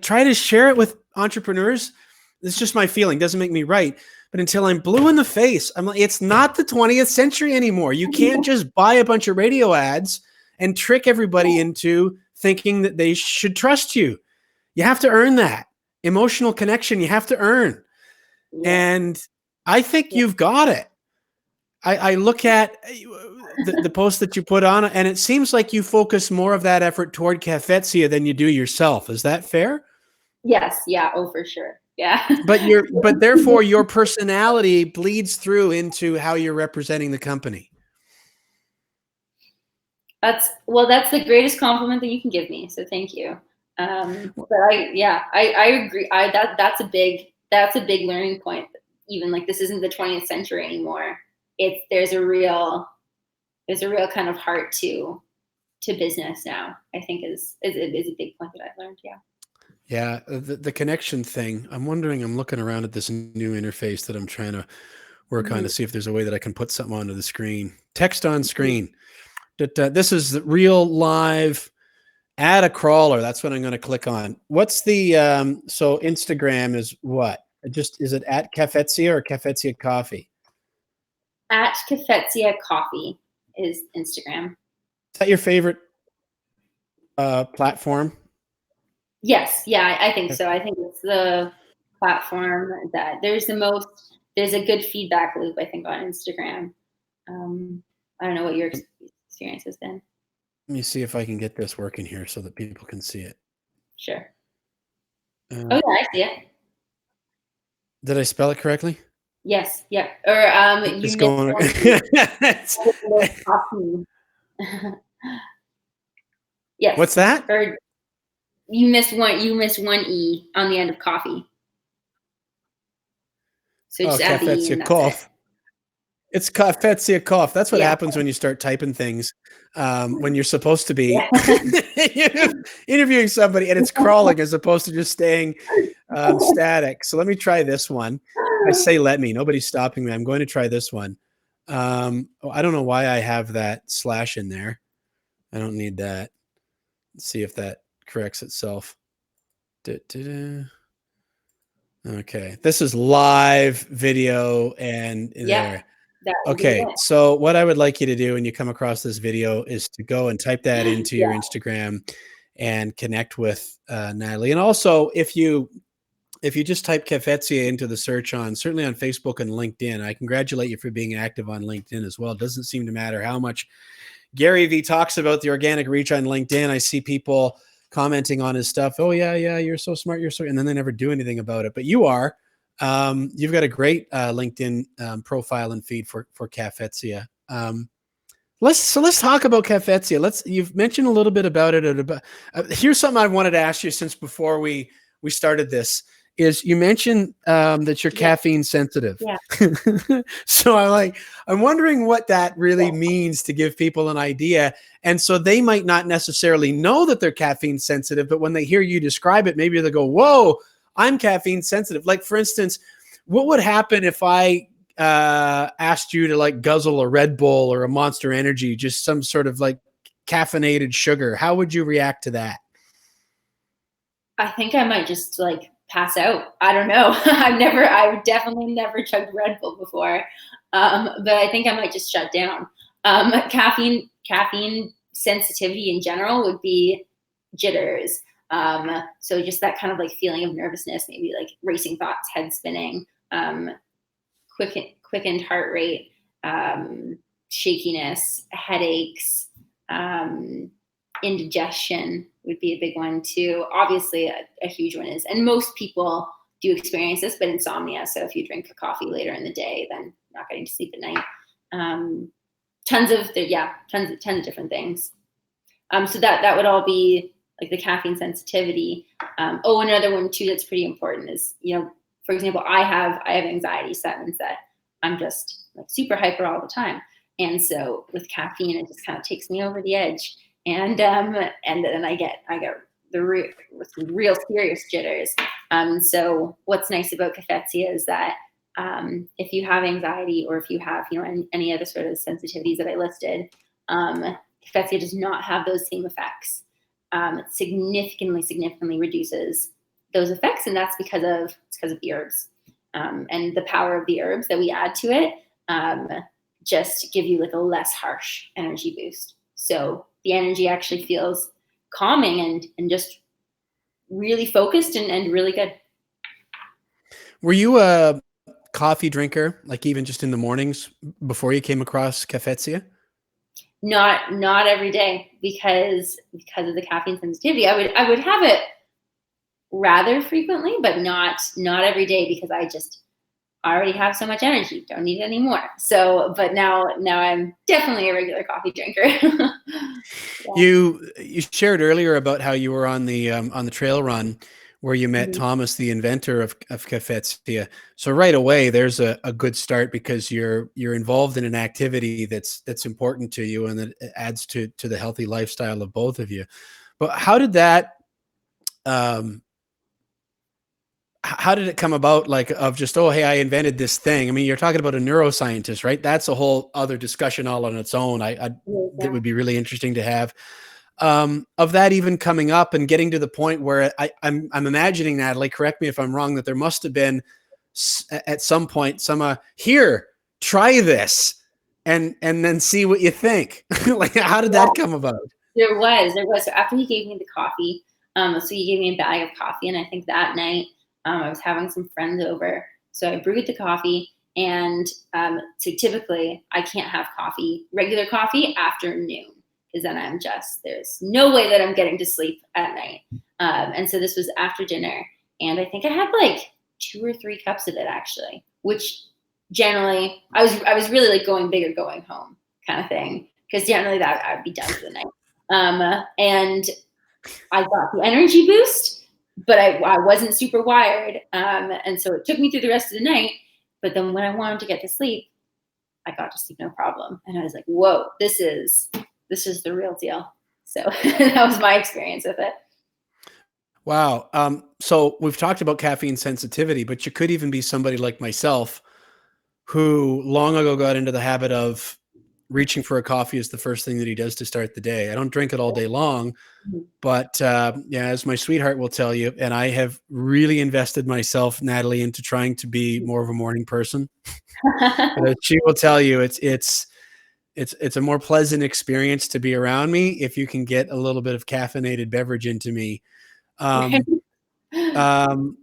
try to share it with entrepreneurs. It's just my feeling. Doesn't make me right. But until I'm blue in the face, I'm like, it's not the 20th century anymore. You can't just buy a bunch of radio ads and trick everybody into thinking that they should trust you. You have to earn that. Emotional connection, you have to earn. Yeah. And I think you've got it. I look at the post that you put on, and it seems like you focus more of that effort toward Cafezia than you do yourself. Is that fair? Yes. Yeah. Oh, for sure. Yeah. But therefore your personality bleeds through into how you're representing the company. That's the greatest compliment that you can give me. So thank you. But I agree. That's a big learning point. Even like, this isn't the 20th century anymore. There's a real kind of heart to business now, I think is a big point that I've learned. Yeah. Yeah. The connection thing. I'm looking around at this new interface that I'm trying to work on to see if there's a way that I can put something onto the screen. Text on screen. This is the real live. Add a crawler. That's what I'm going to click on. What's the, so Instagram is what? Is it at Cafezia or Cafezia Coffee? At Cafezia Coffee is Instagram. Is that your favorite platform? Yes. Yeah, I think so. I think it's the platform that there's a good feedback loop, I think, on Instagram. I don't know what your experience has been. Let me see if I can get this working here so that people can see it. Sure. Oh, yeah, I see it. Did I spell it correctly? Yes. Yeah. Or you missed going. Yes. What's that? Or you missed one E on the end of coffee. So just add the E, and that's it. It's Cafezia Coffee. That's what happens when you start typing things when you're supposed to be interviewing somebody and it's crawling as opposed to just staying static. So let me try this one. I say let me. Nobody's stopping me. I'm going to try this one. I don't know why I have that slash in there. I don't need that. Let's see if that corrects itself. Okay, this is live video and there. Okay, so what I would like you to do when you come across this video is to go and type that into your Instagram and connect with Natalie. And also, if you just type Cafezia into the search certainly on Facebook and LinkedIn, I congratulate you for being active on LinkedIn as well. It doesn't seem to matter how much Gary Vee talks about the organic reach on LinkedIn. I see people commenting on his stuff. Oh yeah, you're so smart. And then they never do anything about it. But you are. You've got a great LinkedIn profile and feed for Cafezia. Let's talk about Cafezia. You've mentioned a little bit about it. Here's something I wanted to ask you since before we started this. Is you mentioned that you're caffeine sensitive. Yeah. So I'm wondering what that really means to give people an idea. And so they might not necessarily know that they're caffeine sensitive, but when they hear you describe it, maybe they'll go, whoa, I'm caffeine sensitive. Like, for instance, what would happen if I asked you to like guzzle a Red Bull or a Monster Energy, just some sort of like caffeinated sugar? How would you react to that? I think I might just like pass out. I don't know. I've definitely never chugged Red Bull before. But I think I might just shut down. Caffeine sensitivity in general would be jitters. So just that kind of like feeling of nervousness, maybe like racing thoughts, head spinning, quickened heart rate, shakiness, headaches, indigestion would be a big one too. Obviously a huge one is, and most people do experience this, but insomnia. So if you drink coffee later in the day, then not getting to sleep at night. Tons of different things. So that would all be like the caffeine sensitivity. Another one too that's pretty important is, for example, I have anxiety. So that means that I'm just like super hyper all the time. And so with caffeine, it just kind of takes me over the edge. And then I get the real serious jitters. So what's nice about Cafezia is that if you have anxiety or if you have any other sort of sensitivities that I listed, Cafezia does not have those same effects. It significantly reduces those effects, and that's because of the herbs and the power of the herbs that we add to it. Just give you like a less harsh energy boost. So the energy actually feels calming and just really focused and really good. Were you a coffee drinker, like even just in the mornings before you came across Cafezia? Not every day because of the caffeine sensitivity. I would have it rather frequently, but not every day because I already have so much energy, don't need it anymore. So, but now I'm definitely a regular coffee drinker. Yeah. You shared earlier about how you were on the trail run where you met Thomas, the inventor of Cafezia. So right away, there's a good start because you're involved in an activity that's important to you and that adds to the healthy lifestyle of both of you. But how did that how did it come about, like, of just, oh, hey, I invented this thing? I mean, you're talking about a neuroscientist, right? That's a whole other discussion all on its own. That would be really interesting to have. Of that even coming up and getting to the point where I'm imagining, Natalie, correct me if I'm wrong, that there must have been at some point some here, try this and then see what you think. Like, how did that come about? There was. So after he gave me the coffee, so he gave me a bag of coffee, and I think that night I was having some friends over. So I brewed the coffee, and so typically I can't have regular coffee after noon, because then there's no way that I'm getting to sleep at night. And so this was after dinner, and I think I had like 2 or 3 cups of it actually, which generally I was really like going big or going home kind of thing, because generally that I'd be done for the night. And I got the energy boost, but I wasn't super wired. And so it took me through the rest of the night. But then when I wanted to get to sleep, I got to sleep no problem. And I was like, whoa, this is the real deal. So that was my experience with it. Wow. So we've talked about caffeine sensitivity, but you could even be somebody like myself who long ago got into the habit of reaching for a coffee is the first thing that he does to start the day. I don't drink it all day long, Mhm. but yeah, as my sweetheart will tell you, and I have really invested myself, Natalie, into trying to be more of a morning person. But as she will tell you, it's a more pleasant experience to be around me if you can get a little bit of caffeinated beverage into me. Um, um,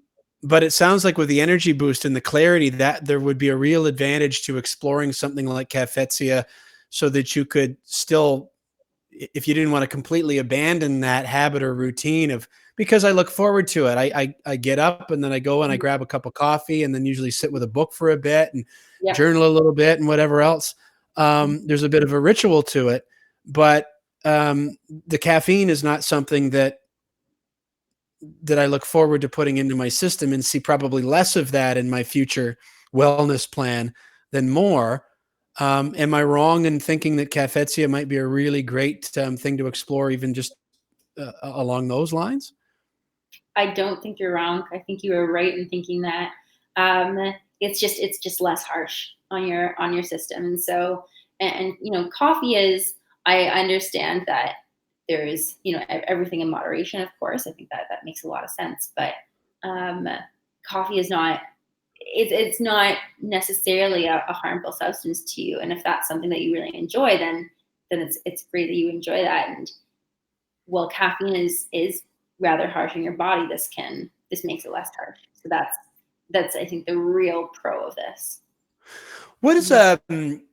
but it sounds like with the energy boost and the clarity, that there would be a real advantage to exploring something like Cafezia, so that you could still, if you didn't want to completely abandon that habit or routine of, because I look forward to it. I get up and then I go and I grab a cup of coffee and then usually sit with a book for a bit and Yeah. journal a little bit and whatever else. There's a bit of a ritual to it, but the caffeine is not something that I look forward to putting into my system, and see probably less of that in my future wellness plan than more. Am I wrong in thinking that Cafezia might be a really great thing to explore, even just along those lines? I don't think you're wrong. I think you were right in thinking that it's just less harsh on your system. And so, and coffee is. I understand that there is everything in moderation. Of course, I think that makes a lot of sense. But um, coffee is not. It's not necessarily a harmful substance to you. And if that's something that you really enjoy, then it's great that you enjoy that. And well, caffeine is rather harsh on your body. This makes it less harsh. So that's I think the real pro of this. What is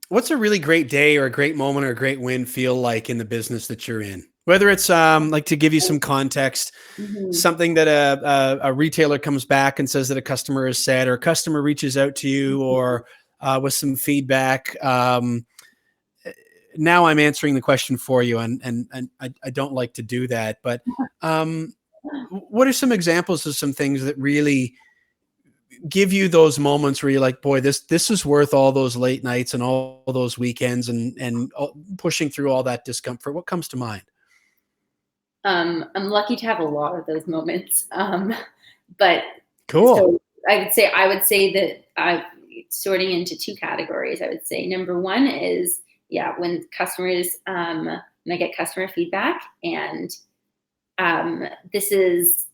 what's a really great day or a great moment or a great win feel like in the business that you're in? Whether it's like, to give you some context, Mhm. something that a retailer comes back and says that a customer has said, or a customer reaches out to you, or with some feedback. Now I'm answering the question for you, and I don't like to do that, but what are some examples of some things that really give you those moments where you're like, boy, this is worth all those late nights and all those weekends and pushing through all that discomfort? What comes to mind? I'm lucky to have a lot of those moments. But Cool. so I would say that I'm sorting into two categories. I would say number one is, yeah, when I get customer feedback, and this is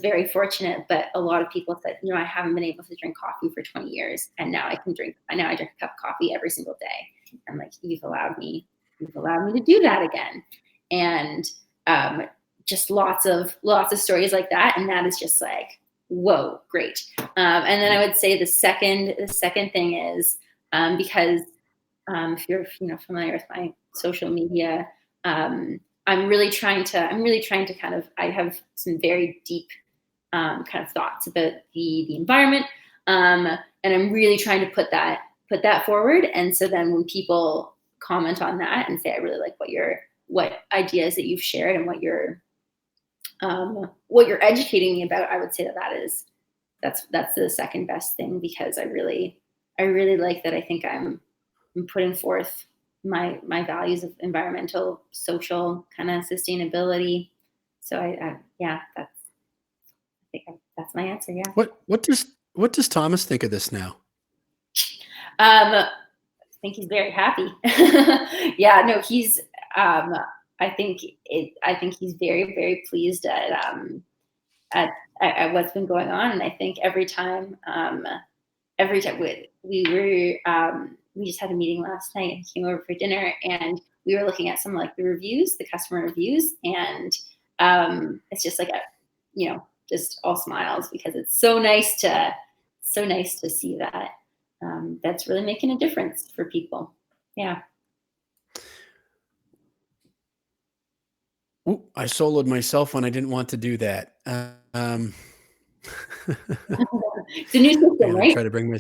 very fortunate, but a lot of people said, I haven't been able to drink coffee for 20 years, and now I drink a cup of coffee every single day. I'm like, you've allowed me to do that again. And just lots of stories like that. And that is just like, whoa, great. And then I would say the second thing is, because if you're familiar with my social media, I'm really trying to kind of, I have some very deep kind of thoughts about the environment, and I'm really trying to put that forward. And so then when people comment on that and say, I really like what ideas that you've shared and what you're educating me about, I would say that's the second best thing, because I really like that. I think I'm putting forth my values of environmental, social kind of sustainability. So I think that's my answer. Yeah. What does Thomas think of this now? I think he's very happy. Yeah, no, he's. I think he's very, very pleased at what's been going on, and I think every time we just had a meeting last night, and he came over for dinner, and we were looking at some like the customer reviews, and it's just like just all smiles, because it's so nice to see that that's really making a difference for people. Yeah. Ooh, I soloed myself when I didn't want to do that. It's a new system, I'm gonna right? try to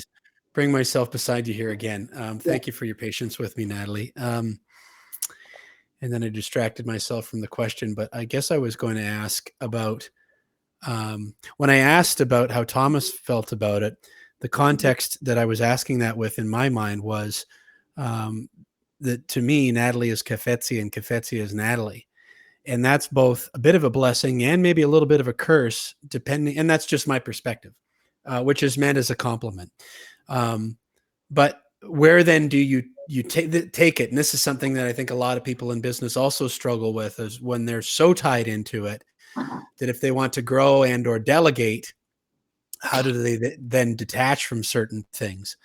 bring myself beside you here again. Yeah. Thank you for your patience with me, Natalie. And then I distracted myself from the question, but I guess I was going to ask about when I asked about how Thomas felt about it. The context that I was asking that with in my mind was that to me, Natalie is Cafezia and Cafezia is Natalie. And that's both a bit of a blessing and maybe a little bit of a curse, depending. And that's just my perspective, which is meant as a compliment. But where then do you you take it. And this is something that I think a lot of people in business also struggle with, is when they're so tied into it that if they want to grow and or delegate, how do they then detach from certain things?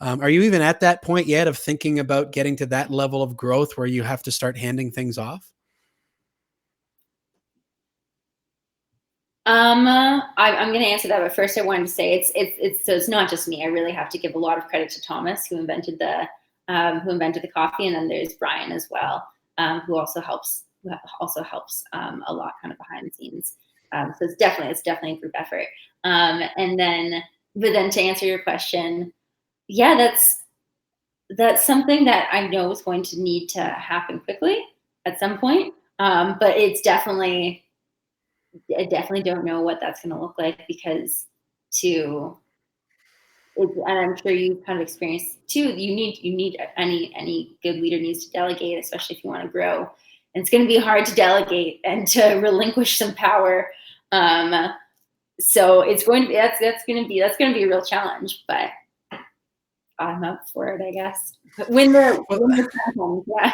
Are you even at that point yet of thinking about getting to that level of growth where you have to start handing things off? I'm going to answer that, but first I wanted to say so it's not just me. I really have to give a lot of credit to Thomas, who invented the coffee, and then there's Brian as well, who also helps a lot kind of behind the scenes. So it's definitely a group effort. But then to answer your question, yeah, that's something that I know is going to need to happen quickly at some point. But I definitely don't know what that's going to look like, because and I'm sure you've kind of experienced too, any good leader needs to delegate, especially if you want to grow. And it's going to be hard to delegate and to relinquish some power. So it's going to be, that's going to be a real challenge, but I'm up for it, I guess. When the time comes, yeah.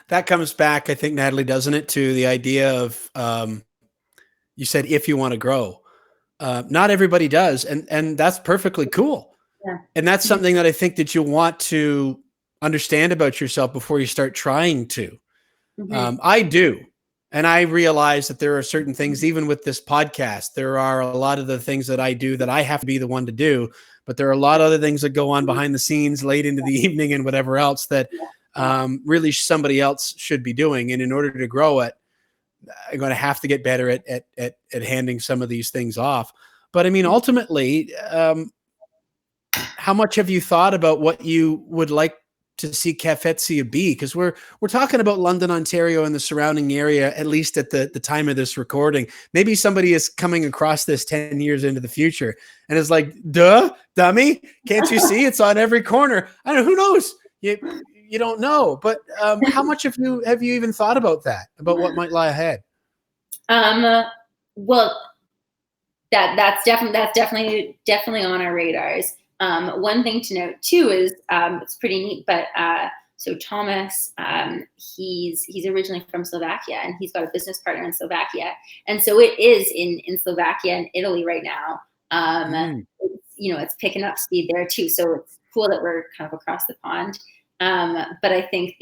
That comes back, I think, Natalie, doesn't it, to the idea of, you said, if you want to grow, not everybody does. And that's perfectly cool. Yeah. And that's something that I think that you want to understand about yourself before you start trying to. Mm-hmm. I do. And I realize that there are certain things, even with this podcast, there are a lot of the things that I do that I have to be the one to do, but there are a lot of other things that go on behind the scenes late into the evening and whatever else that really somebody else should be doing. And in order to grow it, I'm going to have to get better at handing some of these things off. But I mean, ultimately, how much have you thought about what you would like to see Cafezia be? Because we're talking about London, Ontario, and the surrounding area, at least at the time of this recording. Maybe somebody is coming across this 10 years into the future and is like, duh, dummy, can't you see it's on every corner? I don't know, who knows? You don't know, but how much have you even thought about that, about what might lie ahead? Well, that's definitely on our radars. One thing to note too is it's pretty neat, but so Thomas, he's originally from Slovakia, and he's got a business partner in Slovakia, and so it is in Slovakia and Italy right now. It's picking up speed there too, so it's cool that we're kind of across the pond. But I think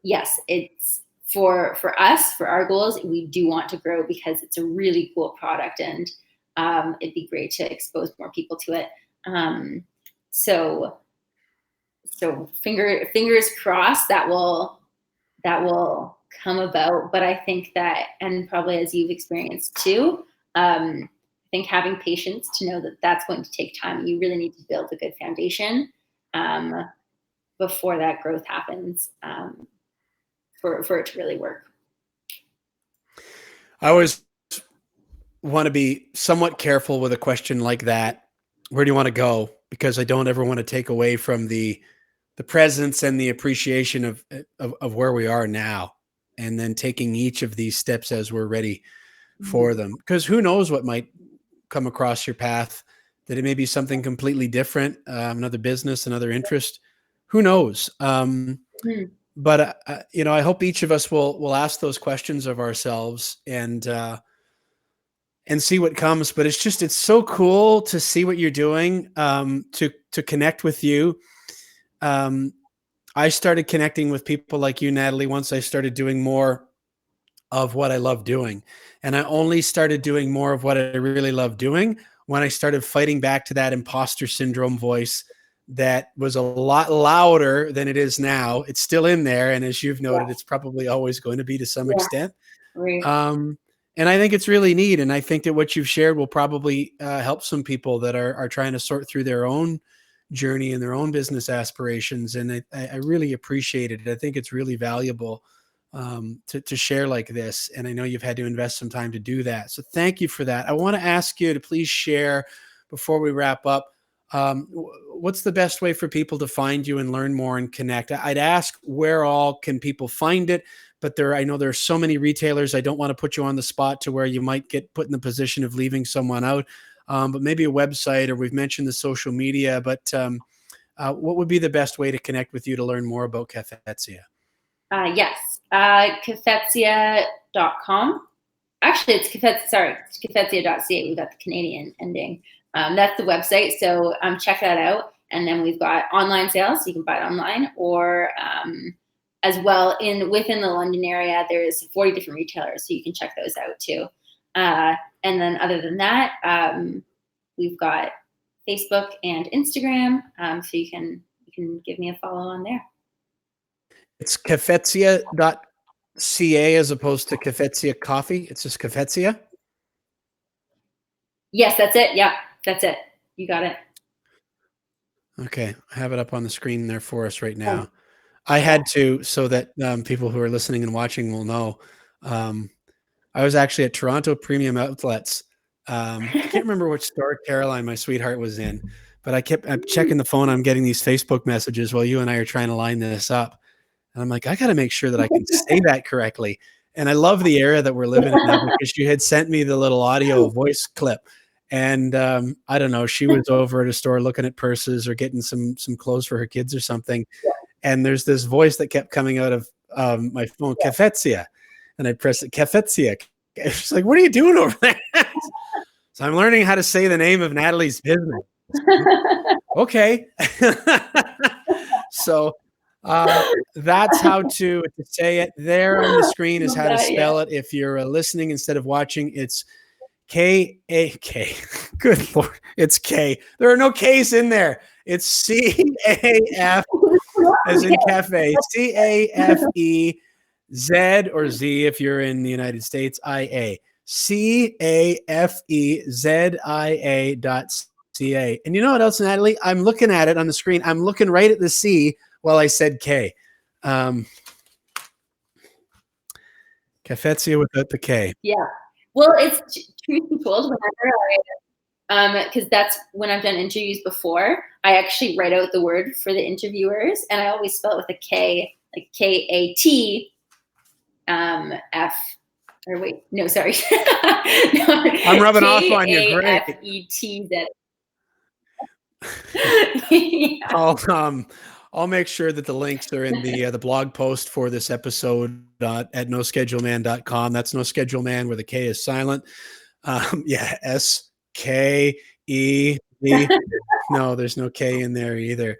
it's for us, for our goals, we do want to grow because it's a really cool product, and it'd be great to expose more people to it. So fingers crossed that will come about. But I think that, and probably as you've experienced too, I think having patience to know that that's going to take time. You really need to build a good foundation before that growth happens, for it to really work. I always want to be somewhat careful with a question like that. Where do you want to go? Because I don't ever want to take away from the presence and the appreciation of where we are now, and then taking each of these steps as we're ready for them. Because who knows what might come across your path, that it may be something completely different, another business, another interest. Who knows? But I hope each of us will ask those questions of ourselves and see what comes. But it's so cool to see what you're doing, to connect with you. I started connecting with people like you, Natalie, once I started doing more of what I love doing. And I only started doing more of what I really love doing when I started fighting back to that imposter syndrome voice that was a lot louder than it is now. It's still in there. And as you've noted, it's probably always going to be to some extent. Right. And I think it's really neat. And I think that what you've shared will probably help some people that are trying to sort through their own journey and their own business aspirations. And I really appreciate it. I think it's really valuable to share like this. And I know you've had to invest some time to do that. So thank you for that. I want to ask you to please share, before we wrap up, what's the best way for people to find you and learn more and connect? I'd ask, where all can people find it? But I know there are so many retailers. I don't want to put you on the spot to where you might get put in the position of leaving someone out. But maybe a website, or we've mentioned the social media, but what would be the best way to connect with you to learn more about Cafezia? Yes, cafezia.com. Actually, it's cafezia.ca. We've got the Canadian ending. That's the website. So check that out. And then we've got online sales. So you can buy it online, or as well within the London area, there's 40 different retailers. So you can check those out too. And then other than that, we've got Facebook and Instagram. So you can give me a follow on there. It's cafezia.ca as opposed to Cafezia Coffee. It's just Cafezia. Yes, that's it. Yeah, that's it. You got it. Okay. I have it up on the screen there for us right now. I had to, so that people who are listening and watching will know. I was actually at Toronto Premium Outlets. I can't remember which store Caroline, my sweetheart, was in, but I'm checking the phone. I'm getting these Facebook messages while you and I are trying to line this up. And I'm like, I got to make sure that I can say that correctly. And I love the era that we're living in now, because you had sent me the little audio voice clip. And I don't know, she was over at a store looking at purses or getting some clothes for her kids or something. And there's this voice that kept coming out of my phone, Cafezia. And I pressed it, Cafezia. She's like, what are you doing over there? So I'm learning how to say the name of Natalie's business. Okay. So that's how to say it. There on the screen is how to spell it. If you're listening instead of watching, it's K-A-K. Good Lord. It's K. There are no K's in there. It's C-A-F as in cafe. C-A-F-E-Z or Z if you're in the United States, I-A. C-A-F-E-Z-I-A.ca. And you know what else, Natalie? I'm looking at it on the screen. I'm looking right at the C while I said K. Cafezia without the K. Yeah. Well, it's truth be told, whenever because that's when I've done interviews before, I actually write out the word for the interviewers, and I always spell it with a K, like K-A-T, F, or wait, no, sorry. No, I'm rubbing off on you. Great. K-A-F-E-T-Z. I'll make sure that the links are in the blog post for this episode at noscheduleman.com. That's No Schedule Man, where the K is silent. S-K-E-V. No, there's no K in there either.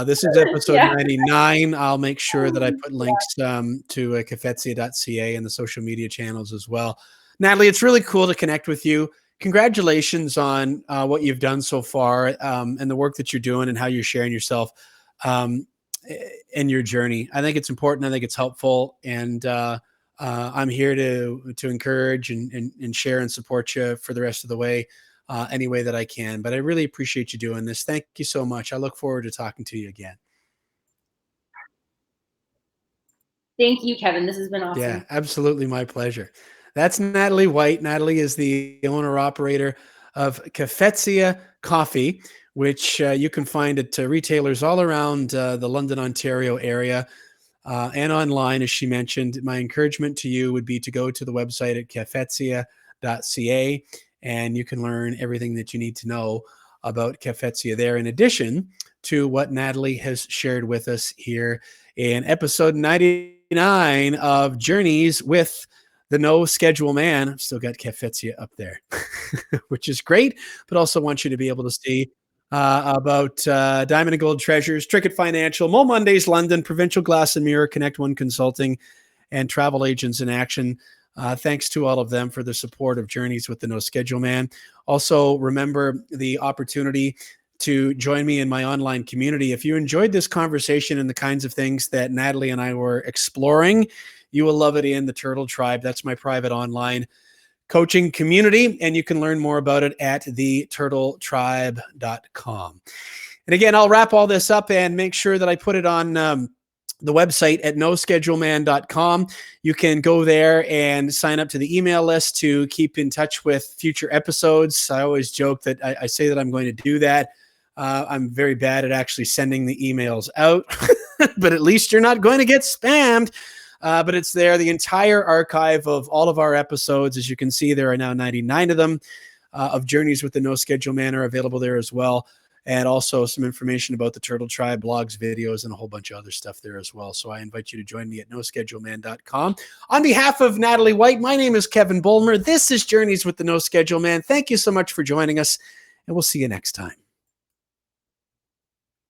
This is episode 99. I'll make sure that I put links to cafezia.ca and the social media channels as well. Natalie, it's really cool to connect with you. Congratulations on what you've done so far and the work that you're doing and how you're sharing yourself in your journey. I think it's important. I think it's helpful. And I'm here to encourage and share and support you for the rest of the way, any way that I can. But I really appreciate you doing this. Thank you so much. I look forward to talking to you again. Thank you, Kevin. This has been awesome. Yeah, absolutely. My pleasure. That's Natalie White. Natalie is the owner-operator of Cafezia Coffee, which you can find at retailers all around the London, Ontario area and online, as she mentioned. My encouragement to you would be to go to the website at cafezia.ca, and you can learn everything that you need to know about Cafezia there, in addition to what Natalie has shared with us here in episode 99 of Journeys with the No Schedule Man. I've still got Cafezia up there, which is great, but also want you to be able to see about Diamond and Gold Treasures, Trickett Financial, momondays London, Provincial Glass and Mirror, Connect One Consulting, and Travel Agents in Action. Thanks to all of them for the support of Journeys with the No Schedule Man. Also, remember the opportunity to join me in my online community. If you enjoyed this conversation and the kinds of things that Natalie and I were exploring, you will love it in the Turtle Tribe. That's my private online coaching community, and you can learn more about it at theturtletribe.com. And again, I'll wrap all this up and make sure that I put it on the website at noscheduleman.com. You can go there and sign up to the email list to keep in touch with future episodes. I always joke that I say that I'm going to do that. I'm very bad at actually sending the emails out, but at least you're not going to get spammed. But it's there. The entire archive of all of our episodes, as you can see, there are now 99 of them, of Journeys with the No Schedule Man are available there as well. and also some information about the Turtle Tribe, blogs, videos, and a whole bunch of other stuff there as well. So I invite you to join me at noscheduleman.com. On behalf of Natalie White, my name is Kevin Bulmer. This is Journeys with the No Schedule Man. Thank you so much for joining us, and we'll see you next time.